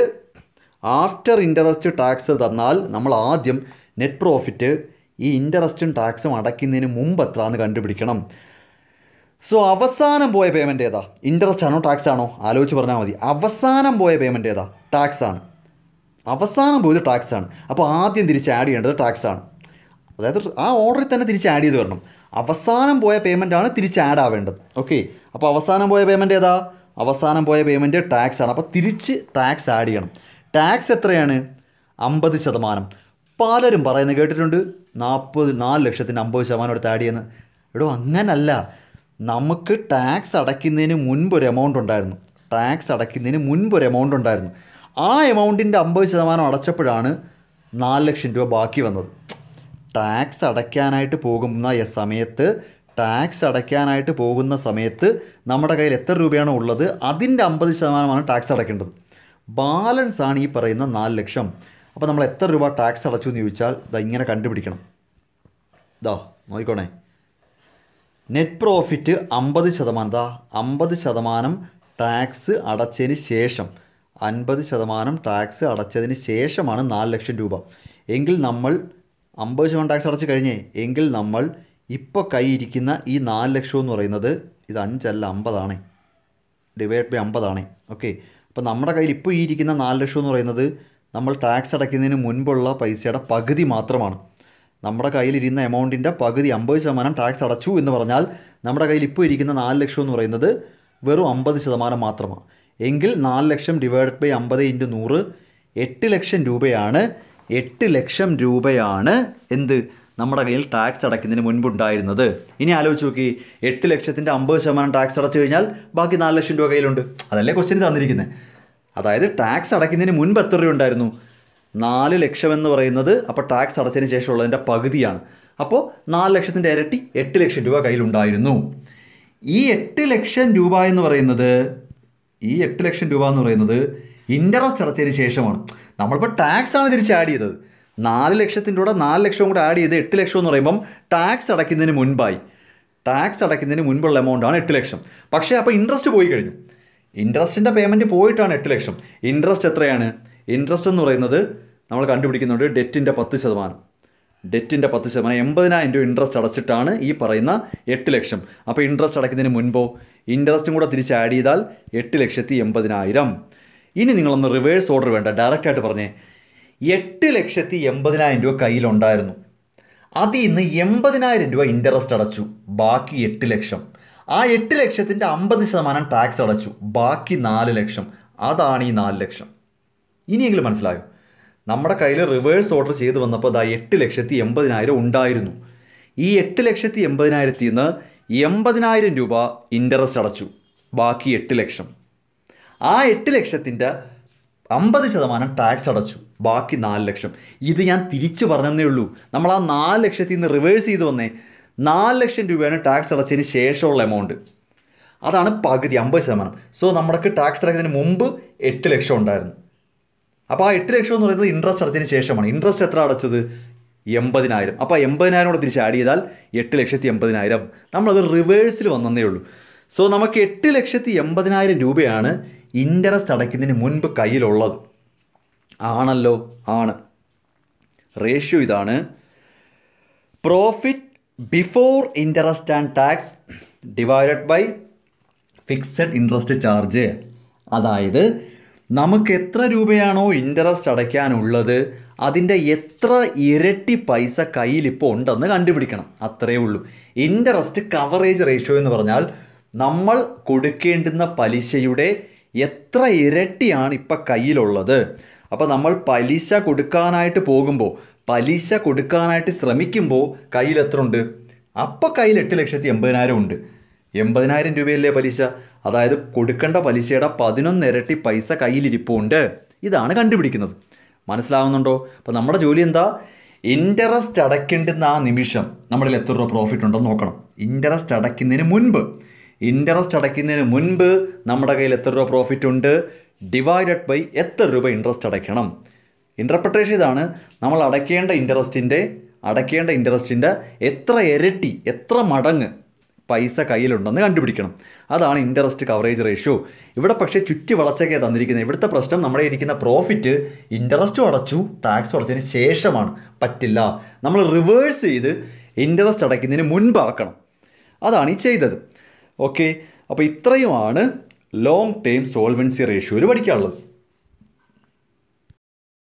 after interest tax തന്നാൽ നമ്മൾ ആദ്യം നെറ്റ് പ്രോഫിറ്റ് ഈ ഇൻട്രസ്റ്റും ടാക്സും അടയ്ക്കുന്നതിന് മുമ്പ് എത്രയാണെന്ന് കണ്ടുപിടിക്കണം. സോ അവസാനം പോയ പേയ്മെൻറ്റ് ഏതാ? ഇൻട്രസ്റ്റ് ആണോ ടാക്സ് ആണോ? ആലോചിച്ച് പറഞ്ഞാൽ മതി. അവസാനം പോയ പേയ്മെൻറ്റ് ഏതാ? ടാക്സ് ആണ്. അവസാനം പോയത് ടാക്സ് ആണ്. അപ്പോൾ ആദ്യം തിരിച്ച് ആഡ് ചെയ്യേണ്ടത് ടാക്സ് ആണ്. അതായത് ആ ഓർഡറിൽ തന്നെ തിരിച്ച് ആഡ് ചെയ്ത് വരണം. അവസാനം പോയ പേയ്മെൻ്റ് ആണ് തിരിച്ച് ആഡ് ആവേണ്ടത്. ഓക്കെ, അപ്പോൾ അവസാനം പോയ പേയ്മെൻറ്റ് ഏതാ? അവസാനം പോയ പേയ്മെൻറ്റ് ടാക്സ് ആണ്. അപ്പോൾ തിരിച്ച് ടാക്സ് ആഡ് ചെയ്യണം. ടാക്സ് എത്രയാണ്? 50%. പലരും പറയുന്നത് കേട്ടിട്ടുണ്ട് 4 ലക്ഷത്തിന് 50% എടുത്ത് ആഡ് ചെയ്യുന്നത്. അങ്ങനല്ല. നമുക്ക് ടാക്സ് അടയ്ക്കുന്നതിന് മുൻപ് ഒരു എമൗണ്ട് ഉണ്ടായിരുന്നു. ആ എമൗണ്ടിൻ്റെ 50% അടച്ചപ്പോഴാണ് 4 ലക്ഷം രൂപ ബാക്കി വന്നത്. ടാക്സ് അടയ്ക്കാനായിട്ട് പോകുന്ന സമയത്ത് നമ്മുടെ കയ്യിൽ എത്ര രൂപയാണോ ഉള്ളത് അതിൻ്റെ 50%മാണ് ടാക്സ് അടയ്ക്കേണ്ടത്. ബാലൻസ് ആണ് ഈ പറയുന്ന 4 ലക്ഷം. അപ്പോൾ നമ്മൾ എത്ര രൂപ ടാക്സ് അടച്ചു എന്ന് ചോദിച്ചാൽ ഇങ്ങനെ കണ്ടുപിടിക്കണം. ഇതാ നോക്കിക്കോണേ, നെറ്റ് പ്രോഫിറ്റ് 50%, ദാ 50% ടാക്സ് അടച്ചതിന് ശേഷം, 50% ടാക്സ് അടച്ചതിന് ശേഷമാണ് 4 ലക്ഷം രൂപ എങ്കിൽ നമ്മൾ 50% ടാക്സ് അടച്ച് കഴിഞ്ഞേ എങ്കിൽ നമ്മൾ ഇപ്പോൾ കയ്യിരിക്കുന്ന ഈ 4 ലക്ഷം എന്ന് പറയുന്നത് ഇത് 5 അല്ല 50 ഡിവൈഡ് ബൈ 50 ഓക്കെ. അപ്പോൾ നമ്മുടെ കയ്യിൽ ഇപ്പോൾ ഈ ഇരിക്കുന്ന 4 ലക്ഷം എന്ന് പറയുന്നത് നമ്മൾ ടാക്സ് അടയ്ക്കുന്നതിന് മുൻപുള്ള പൈസയുടെ പകുതി മാത്രമാണ്. നമ്മുടെ കയ്യിലിരുന്ന എമൗണ്ടിൻ്റെ പകുതി 50% ടാക്സ് അടച്ചു എന്ന് പറഞ്ഞാൽ നമ്മുടെ കയ്യിൽ ഇപ്പോൾ ഇരിക്കുന്ന 4 ലക്ഷം എന്ന് പറയുന്നത് വെറും 50% മാത്രമാണ്. എങ്കിൽ 4 ലക്ഷം ഡിവൈഡഡ് ബൈ 50 ഇൻറ്റു 100 8 ലക്ഷം രൂപയാണ്. 8 ലക്ഷം രൂപയാണ് എന്ത് നമ്മുടെ കയ്യിൽ ടാക്സ് അടയ്ക്കുന്നതിന് മുൻപുണ്ടായിരുന്നത്. ഇനി ആലോചിച്ച് നോക്കി, 8 ലക്ഷത്തിൻ്റെ 50% ടാക്സ് അടച്ചു കഴിഞ്ഞാൽ ബാക്കി 4 ലക്ഷം രൂപ കയ്യിലുണ്ട്. അതല്ലേ ക്വസ്റ്റ്യൻ തന്നിരിക്കുന്നത്. അതായത് ടാക്സ് അടയ്ക്കുന്നതിന് മുൻപ് എത്ര രൂപ ഉണ്ടായിരുന്നു? 4 ലക്ഷം എന്ന് പറയുന്നത് അപ്പോൾ ടാക്സ് അടച്ചതിന് ശേഷമുള്ളതിൻ്റെ പകുതിയാണ്. അപ്പോൾ 4 ലക്ഷത്തിൻ്റെ ഇരട്ടി 8 ലക്ഷം രൂപ കയ്യിലുണ്ടായിരുന്നു. ഈ 8 ലക്ഷം രൂപ എന്ന് പറയുന്നത് ഇൻട്രസ്റ്റ് അടച്ചതിന് ശേഷമാണ്. നമ്മളിപ്പോൾ ടാക്സ് ആണ് തിരിച്ച് ആഡ് ചെയ്തത്. 4 ലക്ഷത്തിൻ്റെ കൂടെ 4 ലക്ഷവും കൂടെ ആഡ് ചെയ്ത് 8 ലക്ഷം എന്ന് പറയുമ്പം ടാക്സ് അടയ്ക്കുന്നതിന് മുൻപായി. ടാക്സ് അടയ്ക്കുന്നതിന് മുൻപുള്ള എമൗണ്ടാണ് 8 ലക്ഷം. പക്ഷേ അപ്പോൾ ഇൻട്രസ്റ്റ് പോയി കഴിഞ്ഞു. ഇൻട്രസ്റ്റിൻ്റെ പേയ്മെൻറ്റ് പോയിട്ടാണ് 8 ലക്ഷം. ഇൻട്രസ്റ്റ് എത്രയാണ്? ഇൻട്രസ്റ്റ് എന്ന് പറയുന്നത് നമ്മൾ കണ്ടുപിടിക്കുന്നുണ്ട് ഡെറ്റിൻ്റെ 10%. ഡെറ്റിൻ്റെ 10% 80,000 രൂപ ഇൻട്രസ്റ്റ് അടച്ചിട്ടാണ് ഈ പറയുന്ന 8 ലക്ഷം. അപ്പോൾ ഇൻട്രസ്റ്റ് അടയ്ക്കുന്നതിന് മുൻപോ ഇൻട്രസ്റ്റും കൂടെ തിരിച്ച് ആഡ് ചെയ്താൽ 8,80,000. ഇനി നിങ്ങളൊന്ന് റിവേഴ്സ് ഓർഡർ വേണ്ട, ഡയറക്റ്റായിട്ട് പറഞ്ഞേ. 8,80,000 രൂപ കയ്യിലുണ്ടായിരുന്നു. അതിൽ നിന്ന് 80,000 രൂപ ഇൻട്രസ്റ്റ് അടച്ചു, ബാക്കി 8 ലക്ഷം. ആ 8 ലക്ഷത്തിൻ്റെ 50% ടാക്സ് അടച്ചു, ബാക്കി 4 ലക്ഷം. അതാണ് ഈ 4 ലക്ഷം. ഇനിയെങ്കിലും മനസ്സിലായോ? നമ്മുടെ കയ്യിൽ റിവേഴ്സ് ഓർഡർ ചെയ്ത് വന്നപ്പോൾ അതാ 8,80,000 ഉണ്ടായിരുന്നു. ഈ 8,80,000 നിന്ന് 80,000 രൂപ ഇൻട്രസ്റ്റ് അടച്ചു, ബാക്കി 8 ലക്ഷം. ആ 8 ലക്ഷത്തിൻ്റെ 50% ടാക്സ് അടച്ചു, ബാക്കി 4 ലക്ഷം. ഇത് ഞാൻ തിരിച്ചു പറഞ്ഞതേ ഉള്ളൂ. നമ്മൾ ആ 4 ലക്ഷത്തിൽ നിന്ന് റിവേഴ്സ് ചെയ്ത് വന്നേ. 4 ലക്ഷം രൂപയാണ് ടാക്സ് അടച്ചതിന് ശേഷമുള്ള എമൗണ്ട്. അതാണ് പകുതി 50%. സോ നമ്മൾക്ക് ടാക്സ് അടയ്ക്കുന്നതിന് മുമ്പ് 8 ലക്ഷം ഉണ്ടായിരുന്നു. അപ്പോൾ ആ 8 ലക്ഷം എന്ന് പറയുന്നത് ഇൻട്രസ്റ്റ് അടച്ചതിന് ശേഷമാണ്. ഇൻട്രസ്റ്റ് എത്ര അടച്ചത്? 80,000. അപ്പോൾ 80,000 കൂടെ തിരിച്ച് ആഡ് ചെയ്താൽ 8,80,000. നമ്മളത് റിവേഴ്സിൽ വന്നതേ ഉള്ളൂ. സോ നമുക്ക് 8,80,000 രൂപയാണ് ഇൻട്രസ്റ്റ് അടയ്ക്കുന്നതിന് മുൻപ് കയ്യിലുള്ളത്. ആണല്ലോ, ആണ്. റേഷ്യോ ഇതാണ്. Profit before interest and tax divided by fixed interest charge. അതായത് നമുക്ക് എത്ര രൂപയാണോ ഇൻട്രസ്റ്റ് അടയ്ക്കാനുള്ളത് അതിൻ്റെ എത്ര ഇരട്ടി പൈസ കയ്യിലിപ്പോൾ ഉണ്ടെന്ന് കണ്ടുപിടിക്കണം. അത്രയേ ഉള്ളൂ. ഇൻട്രസ്റ്റ് കവറേജ് റേഷ്യോ എന്ന് പറഞ്ഞാൽ നമ്മൾ കൊടുക്കേണ്ടുന്ന പലിശയുടെ എത്ര ഇരട്ടിയാണ് ഇപ്പം കയ്യിലുള്ളത്. അപ്പോൾ നമ്മൾ പലിശ കൊടുക്കാനായിട്ട് പോകുമ്പോൾ, പലിശ കൊടുക്കാനായിട്ട് ശ്രമിക്കുമ്പോൾ കയ്യിൽ എത്ര ഉണ്ട്? അപ്പോൾ കയ്യിൽ 8,80,000 ഉണ്ട്. 80,000 രൂപയല്ലേ പലിശ. അതായത് കൊടുക്കേണ്ട പലിശയുടെ 11 ഇരട്ടി പൈസ കയ്യിലിരിപ്പുണ്ട്. ഇതാണ് കണ്ടുപിടിക്കുന്നത്. മനസ്സിലാവുന്നുണ്ടോ? അപ്പോൾ നമ്മുടെ ജോലി എന്താ? ഇൻട്രസ്റ്റ് അടയ്ക്കേണ്ടുന്ന ആ നിമിഷം നമ്മളിൽ എത്ര രൂപ പ്രോഫിറ്റ് ഉണ്ടെന്ന് നോക്കണം. ഇൻട്രസ്റ്റ് അടയ്ക്കുന്നതിന് മുൻപ് നമ്മുടെ കയ്യിൽ എത്ര രൂപ പ്രോഫിറ്റ് ഉണ്ട് ഡിവൈഡഡ് ബൈ എത്ര രൂപ ഇൻട്രസ്റ്റ് അടയ്ക്കണം. ഇൻ്റർപ്രിട്ടേഷൻ ഇതാണ്. നമ്മൾ അടയ്ക്കേണ്ട ഇൻട്രസ്റ്റിൻ്റെ എത്ര ഇരട്ടി, എത്ര മടങ്ങ് പൈസ കയ്യിലുണ്ടെന്ന് കണ്ടുപിടിക്കണം. അതാണ് ഇൻട്രസ്റ്റ് കവറേജ് റേഷ്യോ. ഇവിടെ പക്ഷേ ചുറ്റി വളച്ചൊക്കെയാണ് തന്നിരിക്കുന്നത്. ഇവിടുത്തെ പ്രശ്നം നമ്മുടെ ഇരിക്കുന്ന പ്രോഫിറ്റ് ഇൻട്രസ്റ്റും അടച്ചു ടാക്സും അടച്ചതിന് ശേഷമാണ്. പറ്റില്ല. നമ്മൾ റിവേഴ്സ് ചെയ്ത് ഇൻട്രസ്റ്റ് അടയ്ക്കുന്നതിന് മുൻപാക്കണം. അതാണ് ഈ ചെയ്തത്. ഓക്കെ. അപ്പോൾ ഇത്രയുമാണ് ലോങ് ടേം സോൾവൻസി റേഷ്യോയിൽ പഠിക്കാനുള്ളത്.